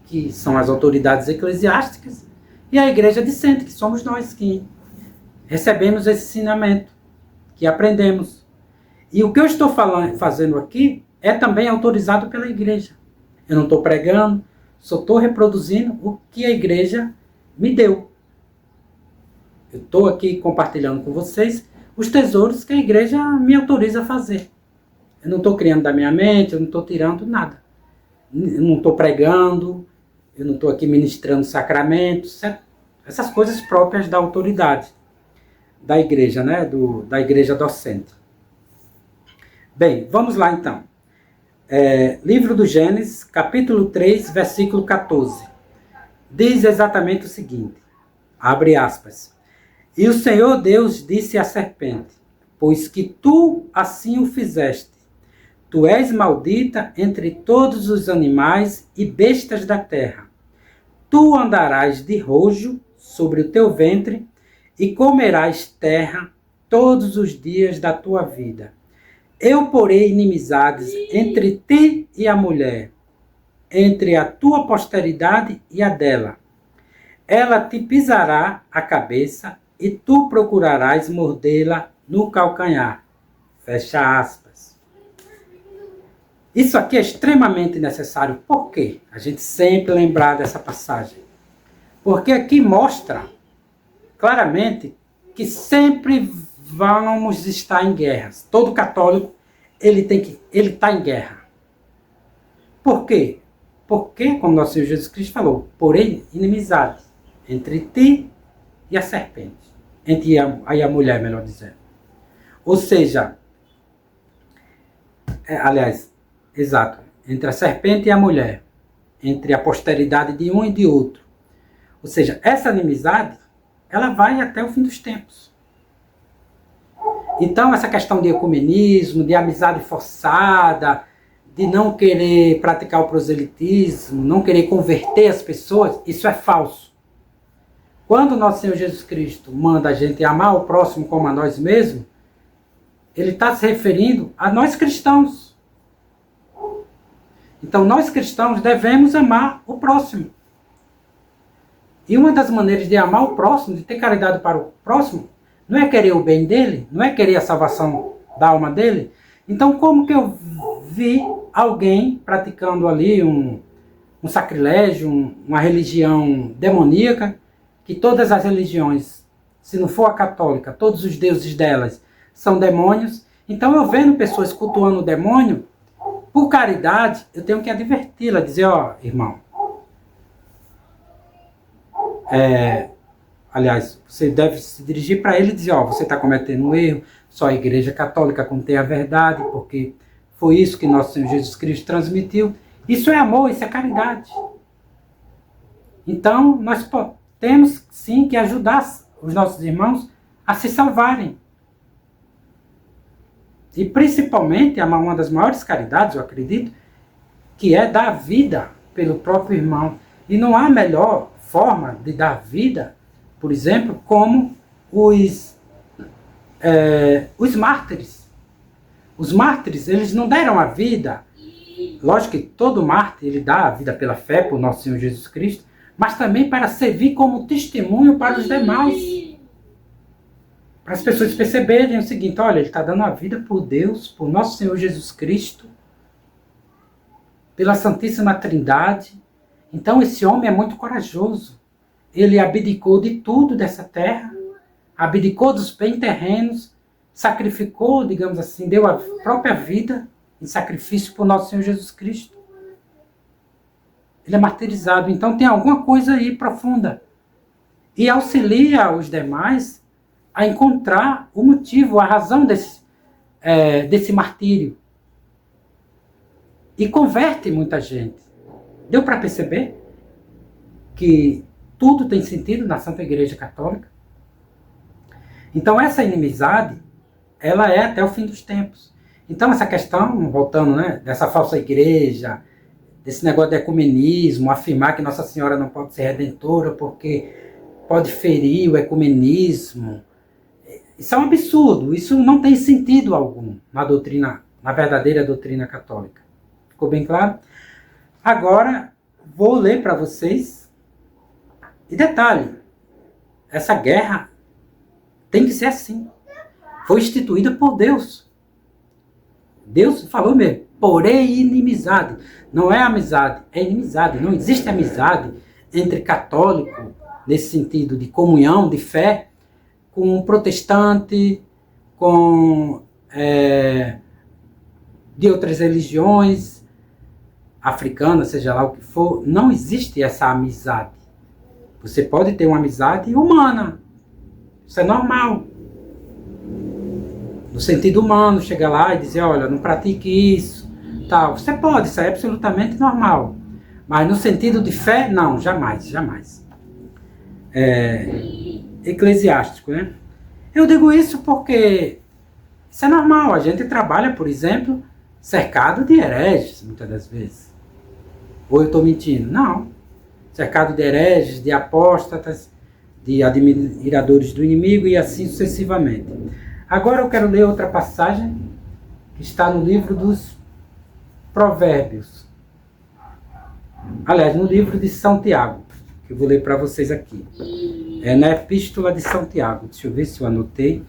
que são as autoridades eclesiásticas, e a igreja discente, que somos nós que recebemos esse ensinamento, que aprendemos. E o que eu estou fazendo aqui é também autorizado pela igreja. Eu não estou pregando, só estou reproduzindo o que a igreja me deu. Eu estou aqui compartilhando com vocês os tesouros que a igreja me autoriza a fazer. Eu não estou criando da minha mente, eu não estou tirando nada. Eu não estou pregando, eu não estou aqui ministrando sacramentos, certo? Essas coisas próprias da autoridade da igreja, né? Da igreja docente. Bem, vamos lá então. Livro do Gênesis, capítulo 3, versículo 14. Diz exatamente o seguinte, abre aspas. E o Senhor Deus disse à serpente, pois que tu assim o fizeste, tu és maldita entre todos os animais e bestas da terra. Tu andarás de rojo sobre o teu ventre e comerás terra todos os dias da tua vida. Eu porei inimizades entre ti e a mulher, entre a tua posteridade e a dela. Ela te pisará a cabeça e tu procurarás mordê-la no calcanhar. Fecha aspas. Isso aqui é extremamente necessário. Por quê? A gente sempre lembrar dessa passagem. Porque aqui mostra claramente que sempre vamos estar em guerras. Todo católico, ele está em guerra. Por quê? Porque, como nosso Senhor Jesus Cristo falou, porém, inimizade entre ti e a serpente. Entre a mulher, melhor dizendo. Ou seja, exato, entre a serpente e a mulher. Entre a posteridade de um e de outro. Ou seja, essa inimizade, ela vai até o fim dos tempos. Então, essa questão de ecumenismo, de amizade forçada, de não querer praticar o proselitismo, não querer converter as pessoas, isso é falso. Quando nosso Senhor Jesus Cristo manda a gente amar o próximo como a nós mesmos, ele está se referindo a nós cristãos. Então, nós cristãos devemos amar o próximo. E uma das maneiras de amar o próximo, de ter caridade para o próximo, não é querer o bem dele, não é querer a salvação da alma dele. Então, como que eu vi alguém praticando ali um sacrilégio, uma religião demoníaca, que todas as religiões, se não for a católica, todos os deuses delas são demônios. Então, eu vendo pessoas cultuando o demônio, por caridade, eu tenho que adverti-la, dizer, ó, irmão, aliás, você deve se dirigir para ele e dizer, ó, você está cometendo um erro, só a Igreja Católica contém a verdade, porque foi isso que nosso Senhor Jesus Cristo transmitiu. Isso é amor, isso é caridade. Então, nós temos sim que ajudar os nossos irmãos a se salvarem. E principalmente, uma das maiores caridades, eu acredito, que é dar vida pelo próprio irmão. E não há melhor forma de dar vida, por exemplo, como os mártires. Os mártires, eles não deram a vida. Lógico que todo mártir, ele dá a vida pela fé, por nosso Senhor Jesus Cristo, mas também para servir como testemunho para os demais. Para as pessoas perceberem o seguinte, olha, ele está dando a vida por Deus, por nosso Senhor Jesus Cristo, pela Santíssima Trindade. Então esse homem é muito corajoso. Ele abdicou de tudo dessa terra, abdicou dos bens terrenos, sacrificou, digamos assim, deu a própria vida em sacrifício por nosso Senhor Jesus Cristo. Ele é martirizado, então tem alguma coisa aí profunda. E auxilia os demais a encontrar o motivo, a razão desse martírio. E converte muita gente. Deu para perceber que tudo tem sentido na Santa Igreja Católica? Então essa inimizade, ela é até o fim dos tempos. Então essa questão, voltando, né, dessa falsa igreja, desse negócio de ecumenismo, afirmar que Nossa Senhora não pode ser redentora porque pode ferir o ecumenismo, isso é um absurdo, isso não tem sentido algum na verdadeira doutrina católica. Ficou bem claro? Agora, vou ler para vocês. E detalhe, essa guerra tem que ser assim. Foi instituída por Deus. Deus falou mesmo, porém inimizade. Não é amizade, é inimizade. Não existe amizade entre católico, nesse sentido de comunhão, de fé, com um protestante, com de outras religiões, africanas, seja lá o que for. Não existe essa amizade. Você pode ter uma amizade humana. Isso é normal. No sentido humano, chegar lá e dizer, olha, não pratique isso, tal. Você pode, isso é absolutamente normal. Mas no sentido de fé, não, jamais, jamais. Eclesiástico, né? Eu digo isso porque isso é normal. A gente trabalha, por exemplo, cercado de hereges, muitas das vezes. Ou eu estou mentindo? Não. Cercado de hereges, de apóstatas, de admiradores do inimigo e assim sucessivamente. Agora eu quero ler outra passagem que está no livro dos Provérbios. Aliás, no livro de São Tiago, que eu vou ler para vocês aqui. É na Epístola de São Tiago. Deixa eu ver se eu anotei.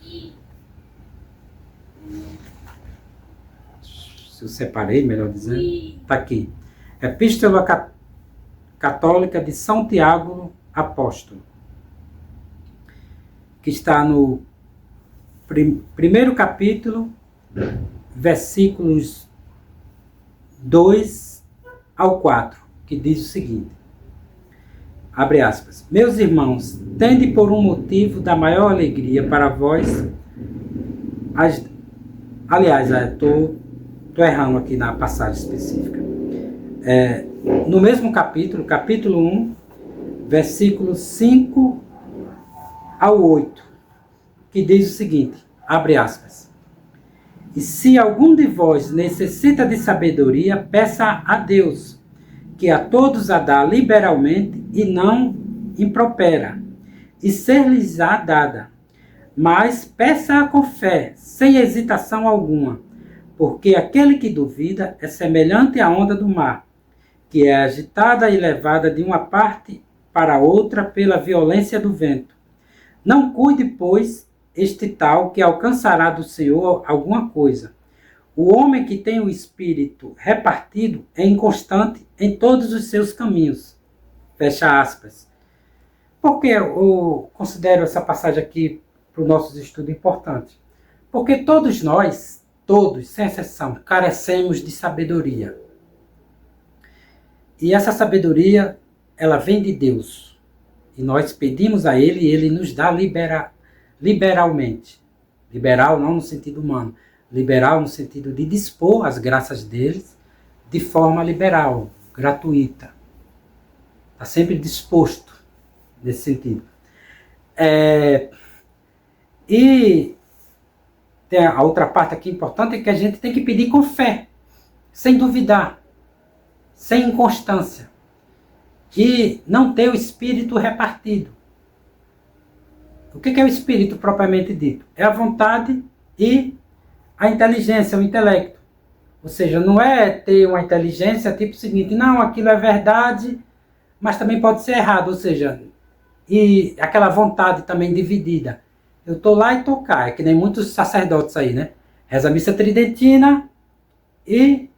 Se eu separei, melhor dizendo, está aqui. Epístola Católica de São Tiago Apóstolo, que está no primeiro capítulo, versículos 2 ao 4, que diz o seguinte, abre aspas, meus irmãos, tende por um motivo da maior alegria para vós, aliás, estou errando aqui na passagem específica, no mesmo capítulo, capítulo 1, versículos 5 ao 8, que diz o seguinte, abre aspas, e se algum de vós necessita de sabedoria, peça a Deus, que a todos a dá liberalmente e não impropera, e ser-lhes-á dada. Mas peça-a com fé, sem hesitação alguma, porque aquele que duvida é semelhante à onda do mar, que é agitada e levada de uma parte para outra pela violência do vento. Não cuide, pois, este tal que alcançará do Senhor alguma coisa. O homem que tem o espírito repartido é inconstante em todos os seus caminhos. Fecha aspas. Por que eu considero essa passagem aqui para o nosso estudo importante? Porque todos nós, todos, sem exceção, carecemos de sabedoria. E essa sabedoria, ela vem de Deus. E nós pedimos a Ele e Ele nos dá liberalmente. Liberal não no sentido humano. Liberal no sentido de dispor as graças deles de forma liberal, gratuita. Está sempre disposto nesse sentido. E tem a outra parte aqui importante, é que a gente tem que pedir com fé, sem duvidar, sem inconstância. E não ter o espírito repartido. O que é o espírito propriamente dito? É a vontade e a inteligência, o intelecto. Ou seja, não é ter uma inteligência tipo o seguinte, não, aquilo é verdade, mas também pode ser errado. Ou seja, e aquela vontade também dividida. Eu estou lá e estou cá. É que nem muitos sacerdotes aí, né? Reza a missa tridentina e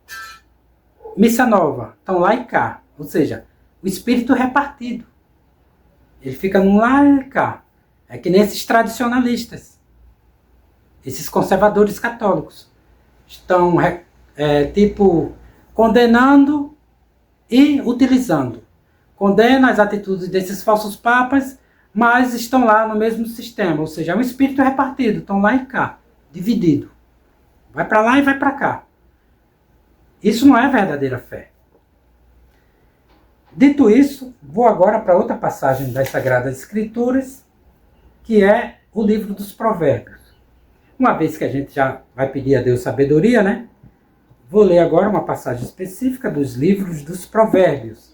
missa nova. Estão lá e cá. Ou seja, o espírito repartido. Ele fica num lá e cá. É que nem esses tradicionalistas. Esses conservadores católicos. Estão, condenando e utilizando. Condenam as atitudes desses falsos papas, mas estão lá no mesmo sistema. Ou seja, é um espírito repartido. Estão lá e cá. Dividido. Vai para lá e vai para cá. Isso não é verdadeira fé. Dito isso, vou agora para outra passagem das Sagradas Escrituras, que é o livro dos Provérbios. Uma vez que a gente já vai pedir a Deus sabedoria, né? Vou ler agora uma passagem específica dos livros dos Provérbios.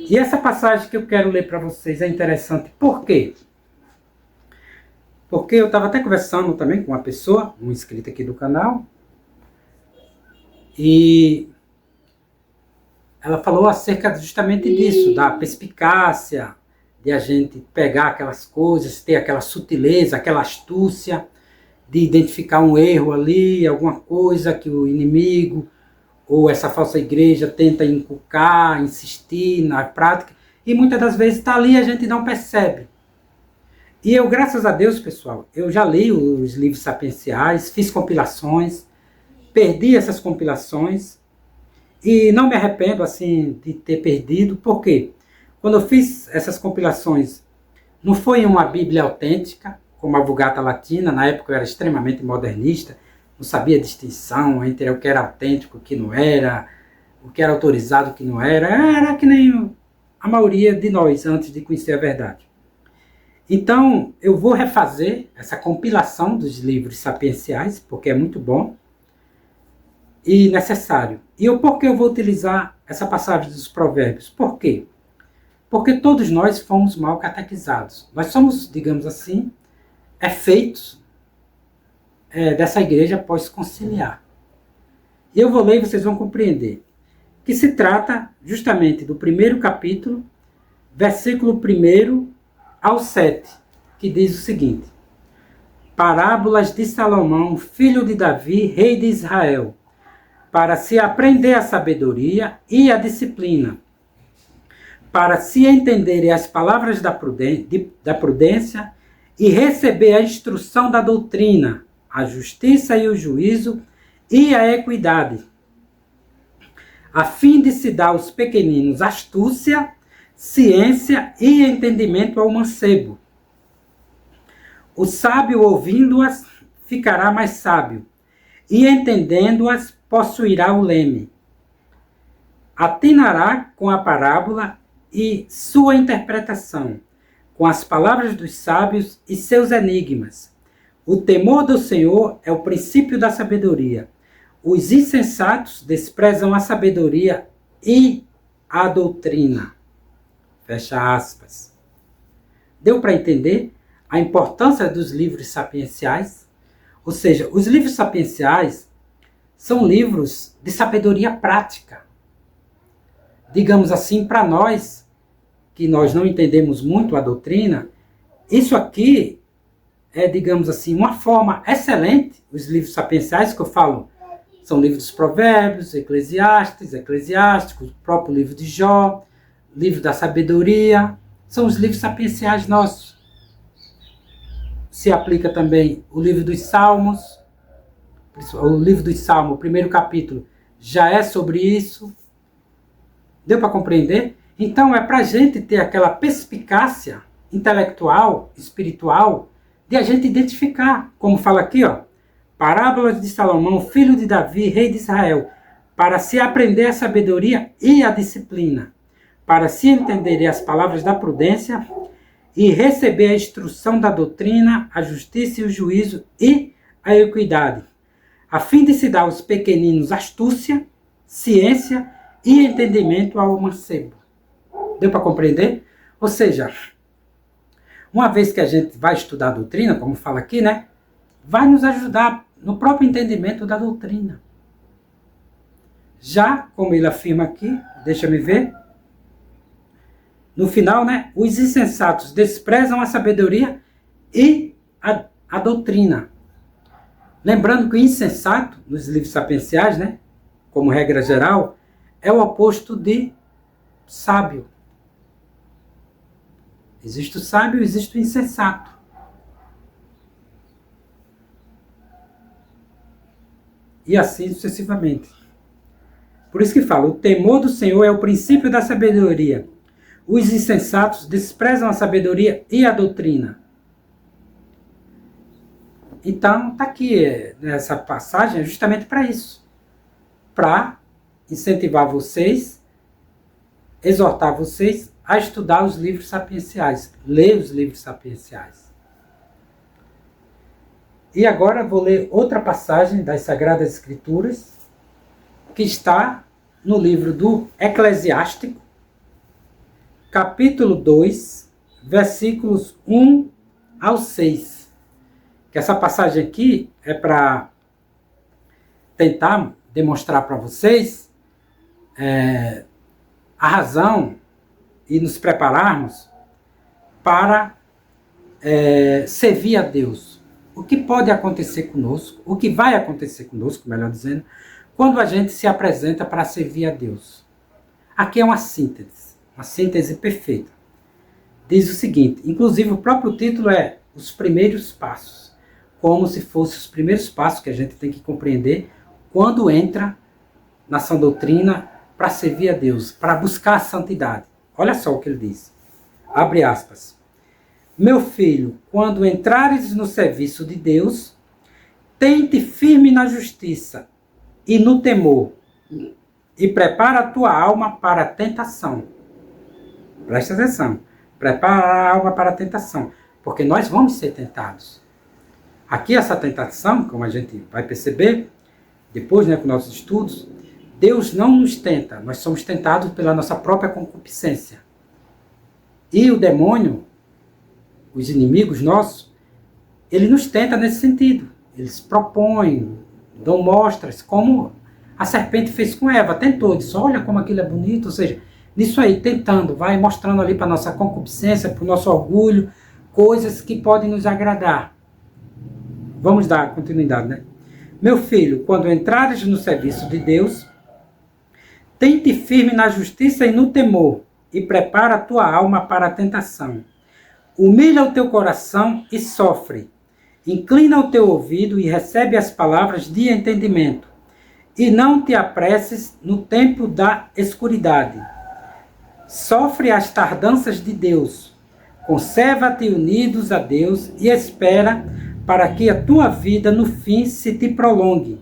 E essa passagem que eu quero ler para vocês é interessante. Por quê? Porque eu estava até conversando também com uma pessoa, um inscrito aqui do canal, e ela falou acerca justamente disso, da perspicácia, de a gente pegar aquelas coisas, ter aquela sutileza, aquela astúcia, de identificar um erro ali, alguma coisa que o inimigo ou essa falsa igreja tenta inculcar, insistir na prática, e muitas das vezes está ali e a gente não percebe. E eu, graças a Deus, pessoal, eu já li os livros sapienciais, fiz compilações, perdi essas compilações, e não me arrependo assim de ter perdido, porque quando eu fiz essas compilações, não foi uma Bíblia autêntica, como a Vulgata Latina. Na época eu era extremamente modernista, não sabia a distinção entre o que era autêntico, o que não era, o que era autorizado, o que não era. Era que nem a maioria de nós antes de conhecer a verdade. Então eu vou refazer essa compilação dos livros sapienciais, porque é muito bom e necessário. E por que eu vou utilizar essa passagem dos Provérbios? Por quê? Porque todos nós fomos mal catequizados. Nós somos, digamos assim, feitos dessa igreja pós-conciliar. E eu vou ler e vocês vão compreender. Que se trata justamente do primeiro capítulo, versículo 1 ao 7, que diz o seguinte: Parábolas de Salomão, filho de Davi, rei de Israel, para se aprender a sabedoria e a disciplina, para se entenderem as palavras da prudência e receber a instrução da doutrina, a justiça e o juízo e a equidade, a fim de se dar aos pequeninos astúcia, ciência e entendimento ao mancebo. O sábio, ouvindo-as, ficará mais sábio, e entendendo-as, possuirá o leme. Atinará com a parábola e sua interpretação, com as palavras dos sábios e seus enigmas. O temor do Senhor é o princípio da sabedoria. Os insensatos desprezam a sabedoria e a doutrina. Fecha aspas. Deu para entender a importância dos livros sapienciais? Ou seja, os livros sapienciais são livros de sabedoria prática. Digamos assim, para nós, que nós não entendemos muito a doutrina, isso aqui é, digamos assim, uma forma excelente. Os livros sapienciais que eu falo são livros dos Provérbios, Eclesiásticos, o próprio livro de Jó, livro da sabedoria, são os livros sapienciais nossos. Se aplica também o livro dos Salmos, o livro dos Salmos, o primeiro capítulo, já é sobre isso. Deu para compreender? Então é para a gente ter aquela perspicácia intelectual, espiritual, de a gente identificar, como fala aqui, ó, parábolas de Salomão, filho de Davi, rei de Israel, para se aprender a sabedoria e a disciplina, para se entenderem as palavras da prudência e receber a instrução da doutrina, a justiça e o juízo e a equidade, a fim de se dar aos pequeninos astúcia, ciência e entendimento ao mancebo. Deu para compreender? Ou seja, uma vez que a gente vai estudar a doutrina, como fala aqui, né, vai nos ajudar no próprio entendimento da doutrina. Já, como ele afirma aqui, deixa-me ver, no final, né, os insensatos desprezam a sabedoria e a doutrina. Lembrando que o insensato, nos livros sapienciais, né, como regra geral, é o oposto de sábio. Existe o sábio e existe o insensato. E assim sucessivamente. Por isso que fala, o temor do Senhor é o princípio da sabedoria. Os insensatos desprezam a sabedoria e a doutrina. Então, está aqui nessa passagem justamente para isso. Para incentivar vocês, exortar vocês a estudar os livros sapienciais, ler os livros sapienciais. E agora vou ler outra passagem das Sagradas Escrituras, que está no livro do Eclesiástico, capítulo 2, versículos 1 ao 6. Que essa passagem aqui é para tentar demonstrar para vocês a razão e nos prepararmos para servir a Deus. O que pode acontecer conosco, o que vai acontecer conosco, melhor dizendo, quando a gente se apresenta para servir a Deus. Aqui é uma síntese perfeita. Diz o seguinte, inclusive o próprio título é Os Primeiros Passos, como se fossem os primeiros passos que a gente tem que compreender quando entra na sã doutrina para servir a Deus, para buscar a santidade. Olha só o que ele diz. Abre aspas. Meu filho, quando entrares no serviço de Deus, tente firme na justiça e no temor, e prepara a tua alma para a tentação. Presta atenção. Prepara a alma para a tentação, porque nós vamos ser tentados. Aqui essa tentação, como a gente vai perceber, depois, com nossos estudos, Deus não nos tenta, nós somos tentados pela nossa própria concupiscência. E o demônio, os inimigos nossos, ele nos tenta nesse sentido. Eles propõem, dão mostras, como a serpente fez com Eva, tentou, disse, olha como aquilo é bonito, ou seja, nisso aí, tentando, vai mostrando ali para a nossa concupiscência, para o nosso orgulho, coisas que podem nos agradar. Vamos dar continuidade, né? Meu filho, quando entrares no serviço de Deus, tente firme na justiça e no temor, e prepara a tua alma para a tentação. Humilha o teu coração e sofre. Inclina o teu ouvido e recebe as palavras de entendimento. E não te apresses no tempo da escuridade. Sofre as tardanças de Deus. Conserva-te unidos a Deus e espera para que a tua vida no fim se te prolongue.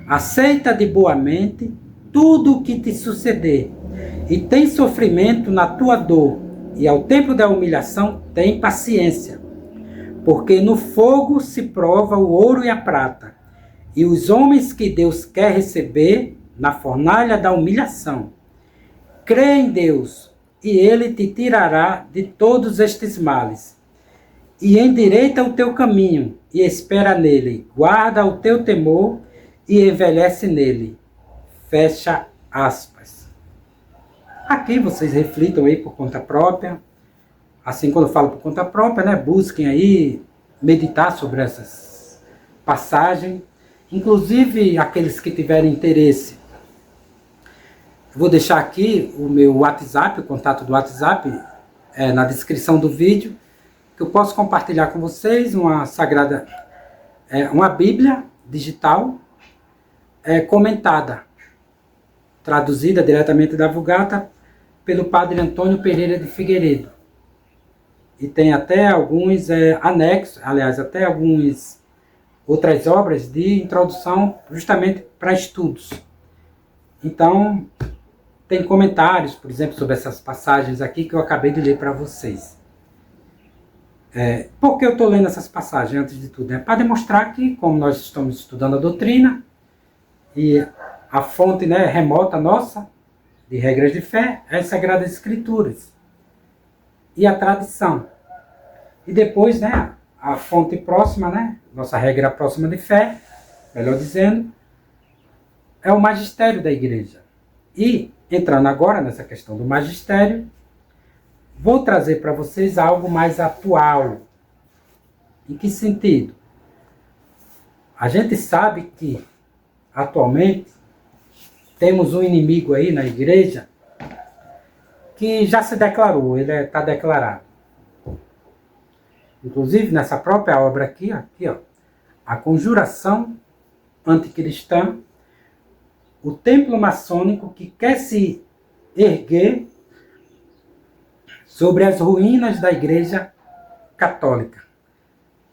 Aceita de boa mente tudo o que te suceder e tem sofrimento na tua dor, e ao tempo da humilhação tem paciência. Porque no fogo se prova o ouro e a prata, e os homens que Deus quer receber na fornalha da humilhação. Crê em Deus, e Ele te tirará de todos estes males. E endireita o teu caminho, e espera nele. Guarda o teu temor, e envelhece nele. Fecha aspas. Aqui vocês reflitam aí por conta própria. Assim, quando eu falo por conta própria, né, busquem aí meditar sobre essas passagens. Inclusive, aqueles que tiverem interesse, vou deixar aqui o meu WhatsApp, o contato do WhatsApp, na descrição do vídeo, que eu posso compartilhar com vocês uma Bíblia digital comentada, traduzida diretamente da Vulgata pelo Padre Antônio Pereira de Figueiredo. E tem até alguns anexos, aliás, até algumas outras obras de introdução justamente para estudos. Então, tem comentários, por exemplo, sobre essas passagens aqui que eu acabei de ler para vocês. Por que eu estou lendo essas passagens, antes de tudo? Para demonstrar que, como nós estamos estudando a doutrina, e a fonte remota nossa, de regras de fé, é as Sagradas Escrituras e a tradição. E depois, a fonte próxima, nossa regra próxima de fé, melhor dizendo, é o magistério da igreja. E, entrando agora nessa questão do magistério, vou trazer para vocês algo mais atual. Em que sentido? A gente sabe que, atualmente, temos um inimigo aí na igreja que já se declarou, ele está declarado. Inclusive, nessa própria obra aqui, ó, a conjuração anticristã, o templo maçônico que quer se erguer sobre as ruínas da igreja católica.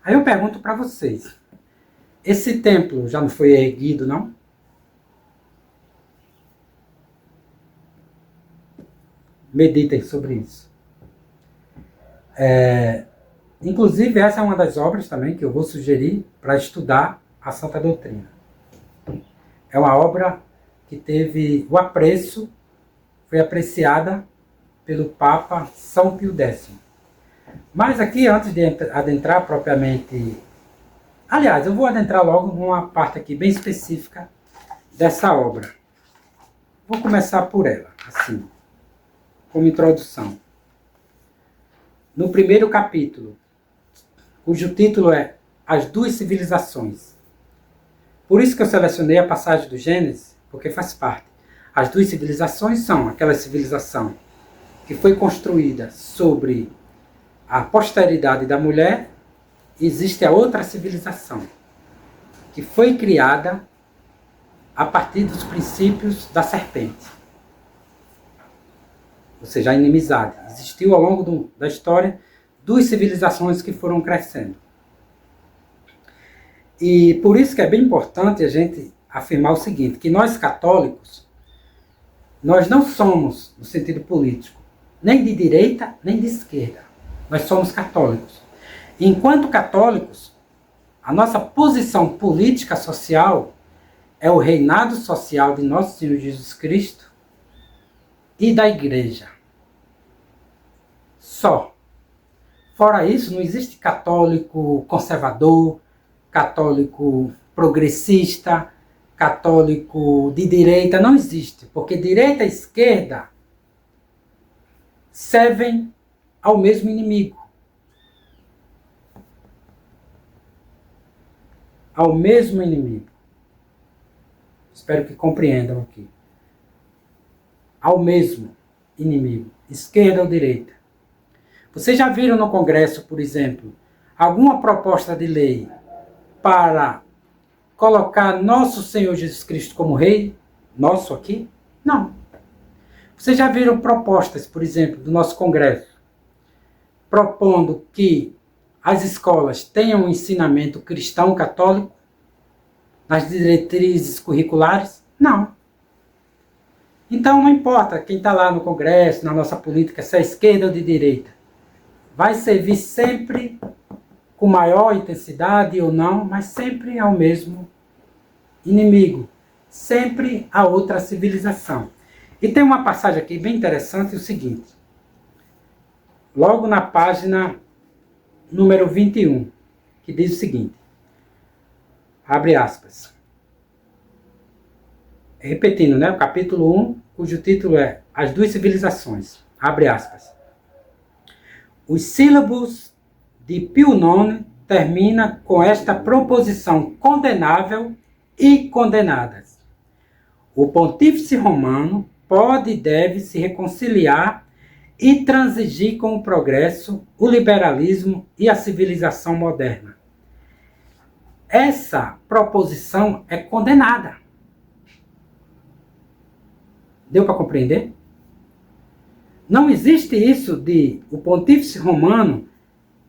Aí eu pergunto para vocês, esse templo já não foi erguido, não? Meditem sobre isso. Inclusive, essa é uma das obras também que eu vou sugerir para estudar a Santa Doutrina. É uma obra que teve o apreço, foi apreciada pelo Papa São Pio X. Mas aqui, antes de adentrar propriamente... Aliás, eu vou adentrar logo numa parte aqui bem específica dessa obra. Vou começar por ela, assim, como introdução. No primeiro capítulo, cujo título é As Duas Civilizações. Por isso que eu selecionei a passagem do Gênesis, porque faz parte. As duas civilizações são aquela civilização que foi construída sobre a posteridade da mulher. Existe a outra civilização que foi criada a partir dos princípios da serpente. Ou seja, a inimizade. Existiu ao longo da história duas civilizações que foram crescendo. E por isso que é bem importante a gente afirmar o seguinte, que nós católicos, nós não somos, no sentido político, nem de direita, nem de esquerda. Nós somos católicos. E enquanto católicos, a nossa posição política social é o reinado social de nosso Senhor Jesus Cristo e da igreja. Só. Fora isso, não existe católico conservador, católico progressista, católico de direita, não existe. Porque direita e esquerda servem ao mesmo inimigo. Ao mesmo inimigo. Espero que compreendam aqui. Ao mesmo inimigo, esquerda ou direita. Vocês já viram no Congresso, por exemplo, alguma proposta de lei para colocar nosso Senhor Jesus Cristo como rei? Nosso aqui? Não. Vocês já viram propostas, por exemplo, do nosso Congresso, propondo que as escolas tenham um ensinamento cristão católico nas diretrizes curriculares? Não. Então não importa quem está lá no Congresso, na nossa política, se é esquerda ou de direita. Vai servir sempre com maior intensidade ou não, mas sempre ao mesmo inimigo. Sempre a outra civilização. E tem uma passagem aqui bem interessante, o seguinte. Logo na página número 21, que diz o seguinte. Abre aspas. Repetindo, né? O capítulo 1, cujo título é As Duas Civilizações. Abre aspas. Os sílabos de Pio IX termina com esta proposição condenável e condenadas. O pontífice romano pode e deve se reconciliar e transigir com o progresso, o liberalismo e a civilização moderna. Essa proposição é condenada. Deu para compreender? Não existe isso de o pontífice romano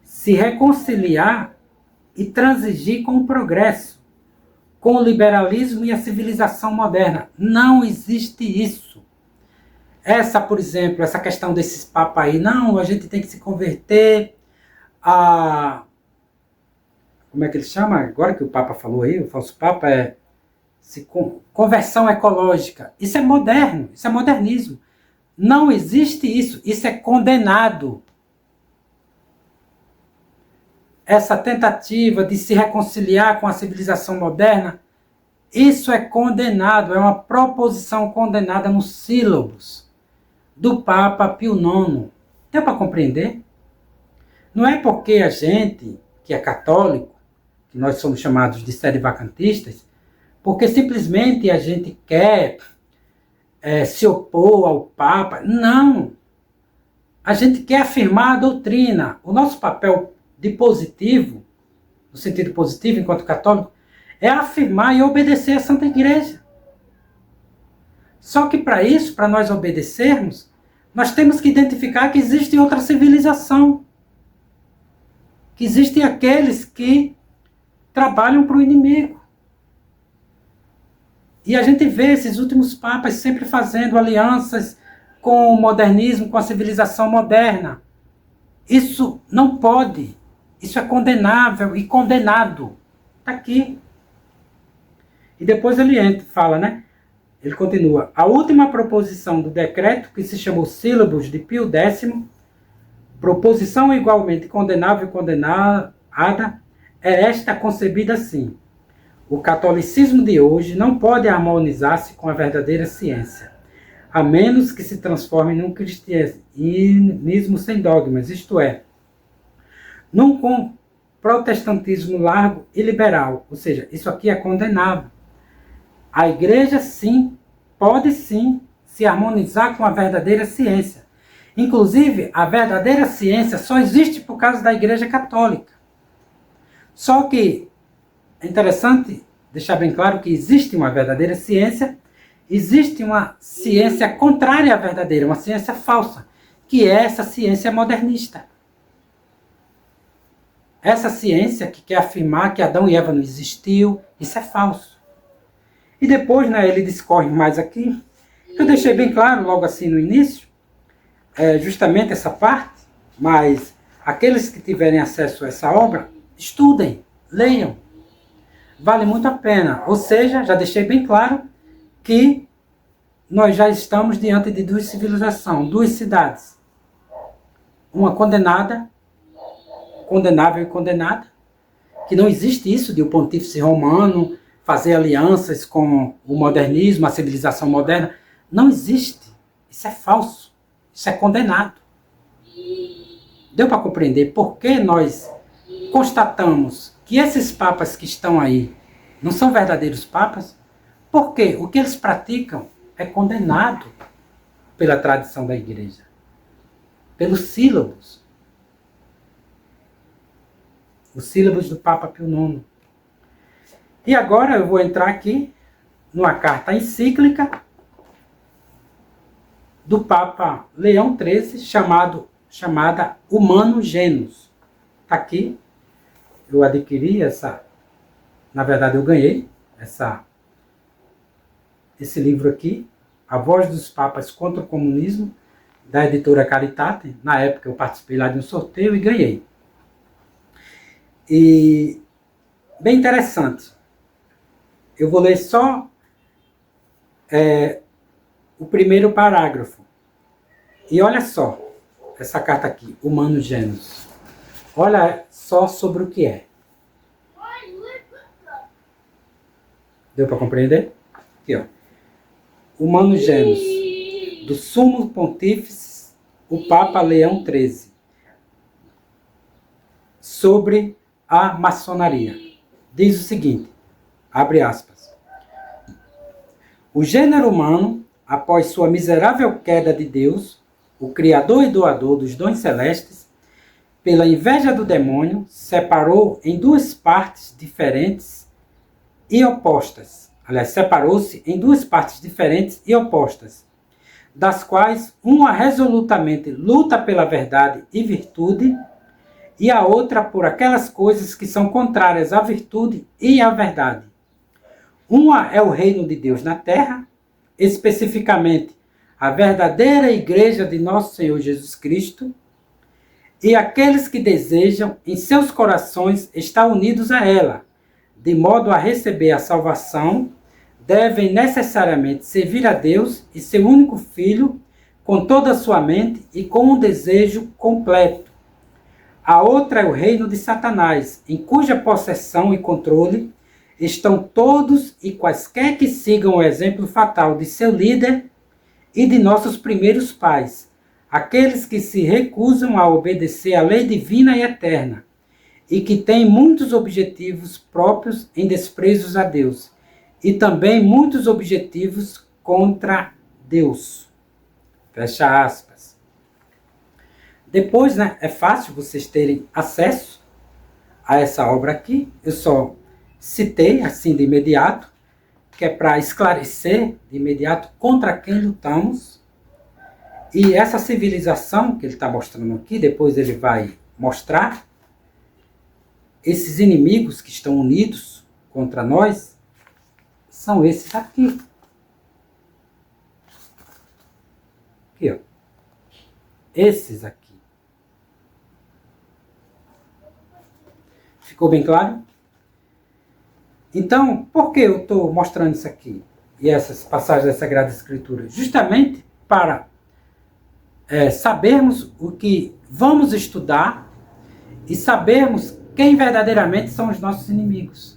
se reconciliar e transigir com o progresso, com o liberalismo e a civilização moderna. Não existe isso. Essa, por exemplo, essa questão desses papas aí, não, a gente tem que se converter a... Como é que ele chama? Agora que o Papa falou aí, o falso Papa é conversão ecológica. Isso é moderno, isso é modernismo. Não existe isso, isso é condenado. Essa tentativa de se reconciliar com a civilização moderna, isso é condenado, é uma proposição condenada nos sílabos do Papa Pio IX. Deu para compreender? Não é porque a gente, que é católico, que nós somos chamados de sedevacantistas, porque simplesmente a gente quer se opor ao Papa. Não! A gente quer afirmar a doutrina. O nosso papel de positivo, no sentido positivo, enquanto católico, é afirmar e obedecer à Santa Igreja. Só que para isso, para nós obedecermos, nós temos que identificar que existe outra civilização. Que existem aqueles que trabalham para o inimigo. E a gente vê esses últimos papas sempre fazendo alianças com o modernismo, com a civilização moderna. Isso não pode. Isso é condenável e condenado. Está aqui. E depois ele fala, né? Ele continua. A última proposição do decreto, que se chamou Sílabus de Pio X, proposição igualmente condenável e condenada, é esta concebida assim. O catolicismo de hoje não pode harmonizar-se com a verdadeira ciência, a menos que se transforme num cristianismo sem dogmas, isto é, num protestantismo largo e liberal. Ou seja, isso aqui é condenável. A igreja, sim, pode sim se harmonizar com a verdadeira ciência. Inclusive, a verdadeira ciência só existe por causa da Igreja Católica. Só que é interessante deixar bem claro que existe uma verdadeira ciência, existe uma ciência contrária à verdadeira, uma ciência falsa, que é essa ciência modernista. Essa ciência que quer afirmar que Adão e Eva não existiu, isso é falso. E depois, né, ele discorre mais aqui. Eu deixei bem claro logo assim no início, justamente essa parte, mas aqueles que tiverem acesso a essa obra, estudem, leiam. Vale muito a pena. Ou seja, já deixei bem claro que nós já estamos diante de duas civilizações, duas cidades. Uma condenada, condenável e condenada, que não existe isso de o pontífice romano fazer alianças com o modernismo, a civilização moderna. Não existe. Isso é falso. Isso é condenado. Deu para compreender por que nós constatamos que esses papas que estão aí não são verdadeiros papas? Porque o que eles praticam é condenado pela tradição da igreja, pelos sílabos. Os sílabos do Papa Pio IX. E agora eu vou entrar aqui numa carta encíclica do Papa Leão XIII, chamada Humanum Genus. Está aqui. Eu adquiri essa... Na verdade, eu ganhei esse livro aqui, A Voz dos Papas contra o Comunismo, da editora Caritate. Na época eu participei lá de um sorteio e ganhei. E bem interessante. Eu vou ler só o primeiro parágrafo. E olha só, essa carta aqui, Humanum Genus. Olha só sobre o que é. Deu para compreender? Aqui, ó. Humanum Genus, do Sumo Pontífice, o Papa Leão XIII, sobre a maçonaria. Diz o seguinte, abre aspas. O gênero humano, após sua miserável queda de Deus, o Criador e Doador dos dons celestes, pela inveja do demônio, separou em duas partes diferentes e opostas. Aliás, separou-se em duas partes diferentes e opostas, das quais uma resolutamente luta pela verdade e virtude, e a outra por aquelas coisas que são contrárias à virtude e à verdade. Uma é o reino de Deus na terra, especificamente a verdadeira igreja de nosso Senhor Jesus Cristo, e aqueles que desejam em seus corações estar unidos a ela, de modo a receber a salvação, devem necessariamente servir a Deus e seu único Filho com toda a sua mente e com um desejo completo. A outra é o reino de Satanás, em cuja possessão e controle estão todos e quaisquer que sigam o exemplo fatal de seu líder e de nossos primeiros pais, aqueles que se recusam a obedecer à lei divina e eterna, e que têm muitos objetivos próprios em desprezos a Deus, e também muitos objetivos contra Deus. Fecha aspas. Depois, é fácil vocês terem acesso a essa obra aqui. Eu só citei, assim, de imediato, que é para esclarecer de imediato contra quem lutamos. E essa civilização que ele está mostrando aqui, depois ele vai mostrar, esses inimigos que estão unidos contra nós, são esses aqui. Aqui, ó. Esses aqui. Ficou bem claro? Então, por que eu estou mostrando isso aqui? E essas passagens da Sagrada Escritura? Justamente para sabermos o que vamos estudar e sabermos quem verdadeiramente são os nossos inimigos.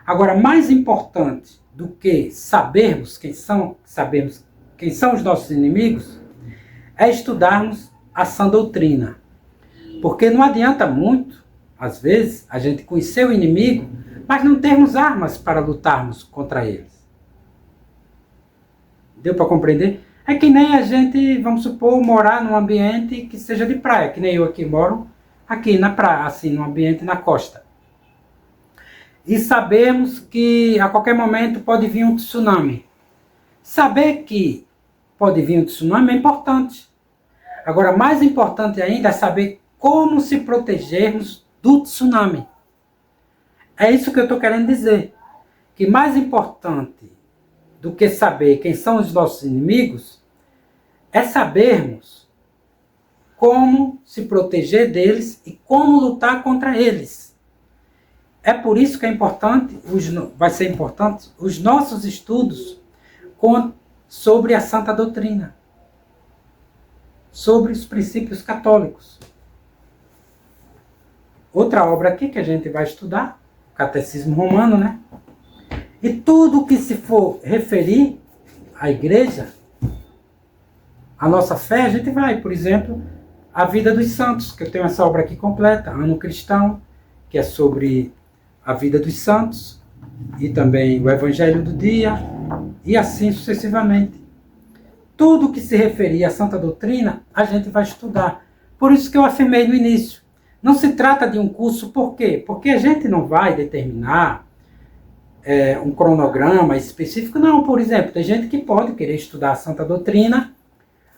Agora, mais importante do que sabermos quem são os nossos inimigos, é estudarmos a sã doutrina. Porque não adianta muito, às vezes, a gente conhecer o inimigo, mas não termos armas para lutarmos contra eles. Deu para compreender? É que nem a gente, vamos supor, morar num ambiente que seja de praia, que nem eu aqui moro, aqui na praia, assim, num ambiente na costa. E sabemos que a qualquer momento pode vir um tsunami. Saber que pode vir um tsunami é importante. Agora, mais importante ainda é saber como se protegermos do tsunami. É isso que eu estou querendo dizer. Que mais importante do que saber quem são os nossos inimigos é sabermos como se proteger deles e como lutar contra eles. É por isso que é importante, vai ser importante os nossos estudos sobre a Santa Doutrina, sobre os princípios católicos. Outra obra aqui que a gente vai estudar, o Catecismo Romano, né? E tudo que se for referir à igreja, à nossa fé, a gente vai, por exemplo, a vida dos santos, que eu tenho essa obra aqui completa, Ano Cristão, que é sobre a vida dos santos. e também o Evangelho do dia, e assim sucessivamente. Tudo que se referir à Santa Doutrina, a gente vai estudar. Por isso que eu afirmei no início. Não se trata de um curso, por quê? Porque a gente não vai determinar um cronograma específico, não. Por exemplo, tem gente que pode querer estudar a Santa Doutrina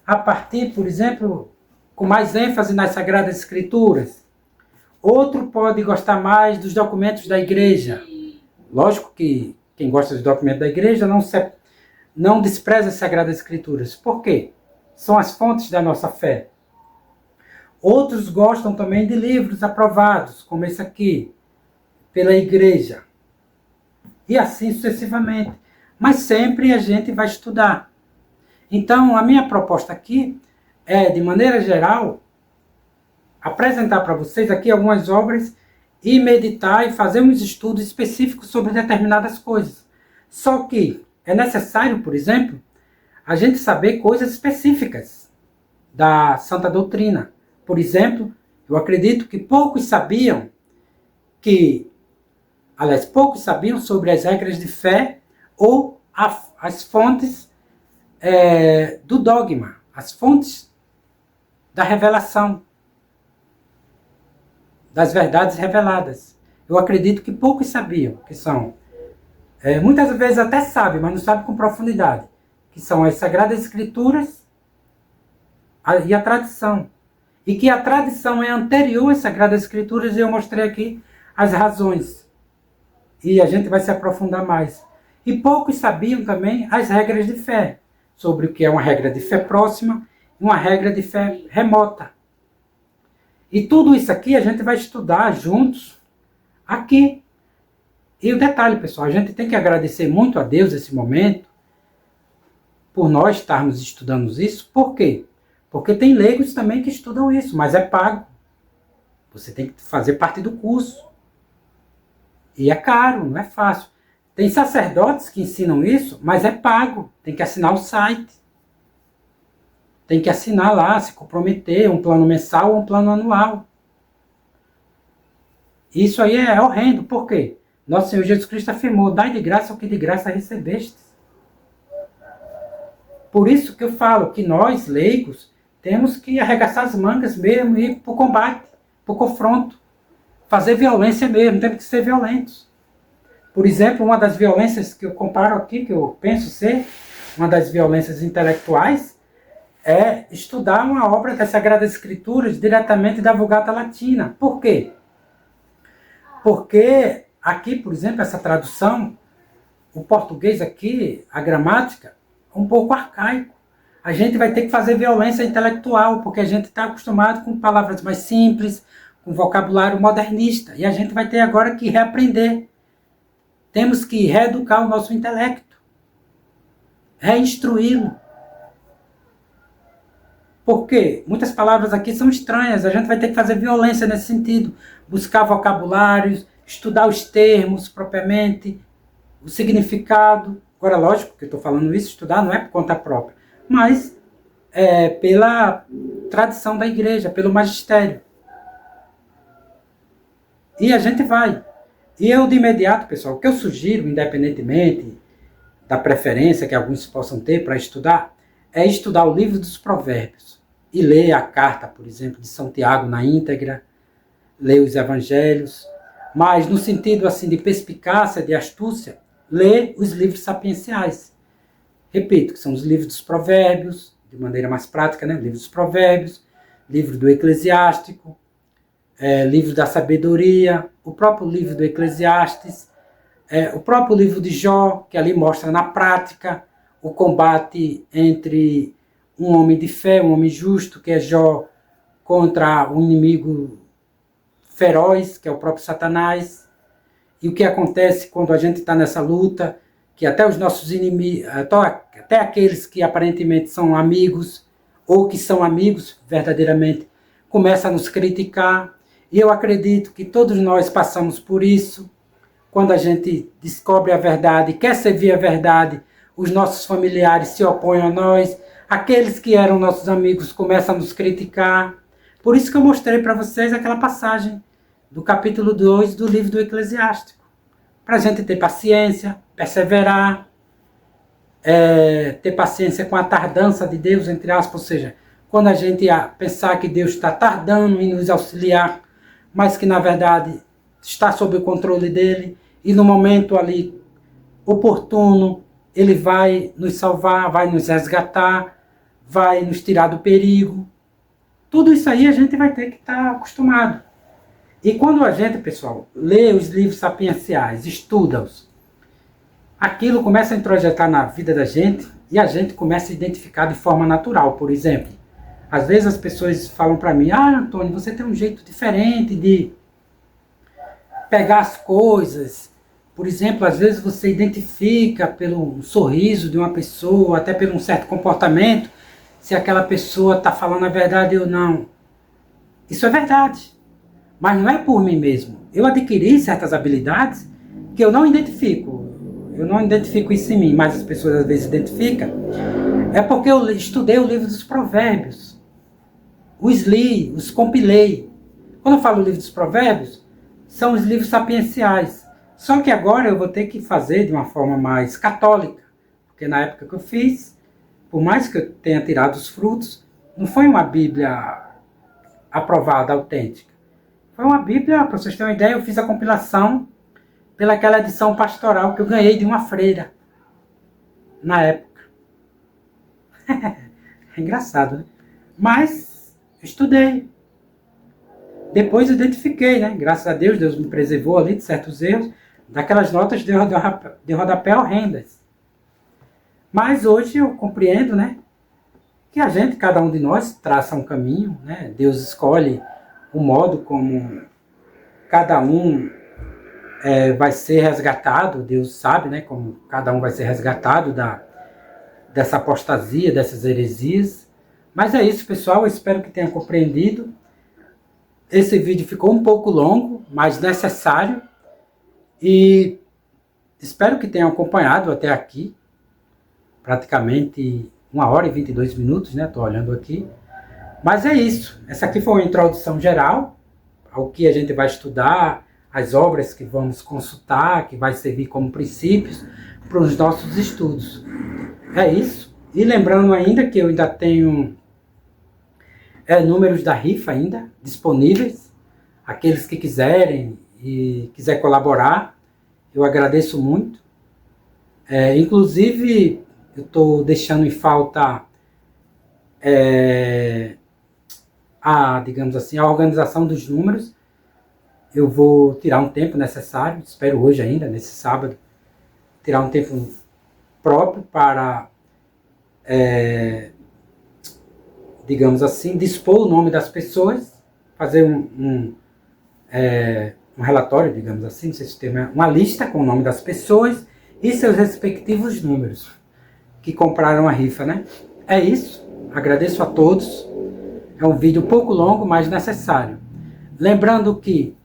a partir, por exemplo, com mais ênfase nas Sagradas Escrituras. Outro pode gostar mais dos documentos da igreja. Lógico que quem gosta dos documentos da igreja não despreza as Sagradas Escrituras. Por quê? São as fontes da nossa fé. Outros gostam também de livros aprovados, como esse aqui, pela igreja. E assim sucessivamente. Mas sempre a gente vai estudar. Então, a minha proposta aqui é, de maneira geral, apresentar para vocês aqui algumas obras e meditar e fazer uns estudos específicos sobre determinadas coisas. Só que é necessário, por exemplo, a gente saber coisas específicas da Santa Doutrina. Por exemplo, eu acredito que poucos sabiam sobre as regras de fé ou as fontes do dogma, as fontes da revelação, das verdades reveladas. Eu acredito que poucos sabiam, que são, muitas vezes até sabem, mas não sabem com profundidade, que são as Sagradas Escrituras e a tradição. E que a tradição é anterior às Sagradas Escrituras, e eu mostrei aqui as razões. E a gente vai se aprofundar mais. E poucos sabiam também as regras de fé, sobre o que é uma regra de fé próxima e uma regra de fé remota. E tudo isso aqui a gente vai estudar juntos aqui. E o detalhe, pessoal, a gente tem que agradecer muito a Deus esse momento, por nós estarmos estudando isso. Por quê? Porque tem leigos também que estudam isso, mas é pago. Você tem que fazer parte do curso. E é caro, não é fácil. Tem sacerdotes que ensinam isso, mas é pago. Tem que assinar o site. Tem que assinar lá, se comprometer, um plano mensal ou um plano anual. Isso aí é horrendo. Por quê? Nosso Senhor Jesus Cristo afirmou: dai de graça o que de graça recebestes. Por isso que eu falo que nós, leigos, temos que arregaçar as mangas mesmo e ir para o combate, para o confronto. Fazer violência mesmo, temos que ser violentos. Por exemplo, uma das violências que eu comparo aqui, que eu penso ser uma das violências intelectuais, é estudar uma obra das Sagradas Escrituras diretamente da Vulgata Latina. Por quê? Porque aqui, por exemplo, essa tradução, o português aqui, a gramática, é um pouco arcaico. A gente vai ter que fazer violência intelectual, porque a gente está acostumado com palavras mais simples, com vocabulário modernista, e a gente vai ter agora que reaprender. Temos que reeducar o nosso intelecto, reinstruí-lo. Por quê? Muitas palavras aqui são estranhas, a gente vai ter que fazer violência nesse sentido, buscar vocabulários, estudar os termos propriamente, o significado. Agora, lógico que eu estou falando isso, estudar não é por conta própria, mas pela tradição da igreja, pelo magistério. E a gente vai. E eu, de imediato, pessoal, o que eu sugiro, independentemente da preferência que alguns possam ter para estudar, é estudar o livro dos Provérbios. E ler a carta, por exemplo, de São Tiago na íntegra, ler os evangelhos, mas no sentido assim de perspicácia, de astúcia, ler os livros sapienciais. Repito, que são os livros dos Provérbios, de maneira mais prática, né? Livro dos Provérbios, livro do Eclesiástico, livro da Sabedoria, o próprio livro do Eclesiastes, o próprio livro de Jó, que ali mostra na prática o combate entre um homem de fé, um homem justo, que é Jó, contra um inimigo feroz, que é o próprio Satanás. E o que acontece quando a gente está nessa luta, que até os nossos inimigos, até aqueles que aparentemente são amigos, ou que são amigos verdadeiramente, começam a nos criticar. E eu acredito que todos nós passamos por isso. Quando a gente descobre a verdade, quer servir a verdade, os nossos familiares se opõem a nós, aqueles que eram nossos amigos começam a nos criticar. Por isso que eu mostrei para vocês aquela passagem do capítulo 2 do livro do Eclesiástico, para a gente ter paciência, perseverar, ter paciência com a tardança de Deus, entre aspas, ou seja, quando a gente pensar que Deus está tardando em nos auxiliar, mas que na verdade está sob o controle dele, e no momento ali oportuno, ele vai nos salvar, vai nos resgatar, vai nos tirar do perigo. Tudo isso aí a gente vai ter que estar acostumado. E quando a gente, pessoal, lê os livros sapienciais, estuda-os, aquilo começa a introjetar na vida da gente e a gente começa a identificar de forma natural. Por exemplo, às vezes as pessoas falam para mim: ah, Antônio, você tem um jeito diferente de pegar as coisas. Por exemplo, às vezes você identifica pelo sorriso de uma pessoa, até por um certo comportamento, se aquela pessoa está falando a verdade ou não. Isso é verdade. Mas não é por mim mesmo. Eu adquiri certas habilidades que eu não identifico. Eu não identifico isso em mim, mas as pessoas às vezes identificam. É porque eu estudei o livro dos Provérbios. Os li, os compilei. Quando eu falo livro dos Provérbios, são os livros sapienciais. Só que agora eu vou ter que fazer de uma forma mais católica. Porque na época que eu fiz, por mais que eu tenha tirado os frutos, não foi uma Bíblia aprovada, autêntica. Foi uma Bíblia, para vocês terem uma ideia, eu fiz a compilação pelaquela edição pastoral que eu ganhei de uma freira, na época. É engraçado, né? Mas, eu estudei. Depois eu identifiquei, né? Graças a Deus, Deus me preservou ali de certos erros, daquelas notas de rodapé horrendas. Mas hoje eu compreendo, né? Que a gente, cada um de nós, traça um caminho, né? Deus escolhe o modo como cada um vai ser resgatado. Deus sabe, né? Como cada um vai ser resgatado dessa apostasia, dessas heresias. Mas é isso, pessoal. Eu espero que tenham compreendido. Esse vídeo ficou um pouco longo, mas necessário. E espero que tenham acompanhado até aqui. Praticamente 1h e 22 minutos, né? Estou olhando aqui. Mas é isso. Essa aqui foi uma introdução geral ao que a gente vai estudar, as obras que vamos consultar, que vai servir como princípios para os nossos estudos. É isso. E lembrando ainda que eu ainda tenho números da rifa ainda disponíveis. Aqueles que quiserem e quiser colaborar, eu agradeço muito. Inclusive, eu estou deixando em falta digamos assim, a organização dos números. Eu vou tirar um tempo necessário, espero hoje ainda, nesse sábado, tirar um tempo próprio para, digamos assim, dispor o nome das pessoas, fazer um relatório, digamos assim, não sei se o termo é, uma lista com o nome das pessoas e seus respectivos números que compraram a rifa, né? É isso, agradeço a todos. É um vídeo um pouco longo, mas necessário. Lembrando que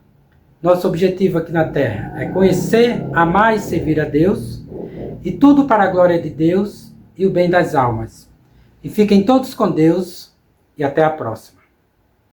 nosso objetivo aqui na Terra é conhecer, amar e servir a Deus, e tudo para a glória de Deus e o bem das almas. E fiquem todos com Deus e até a próxima.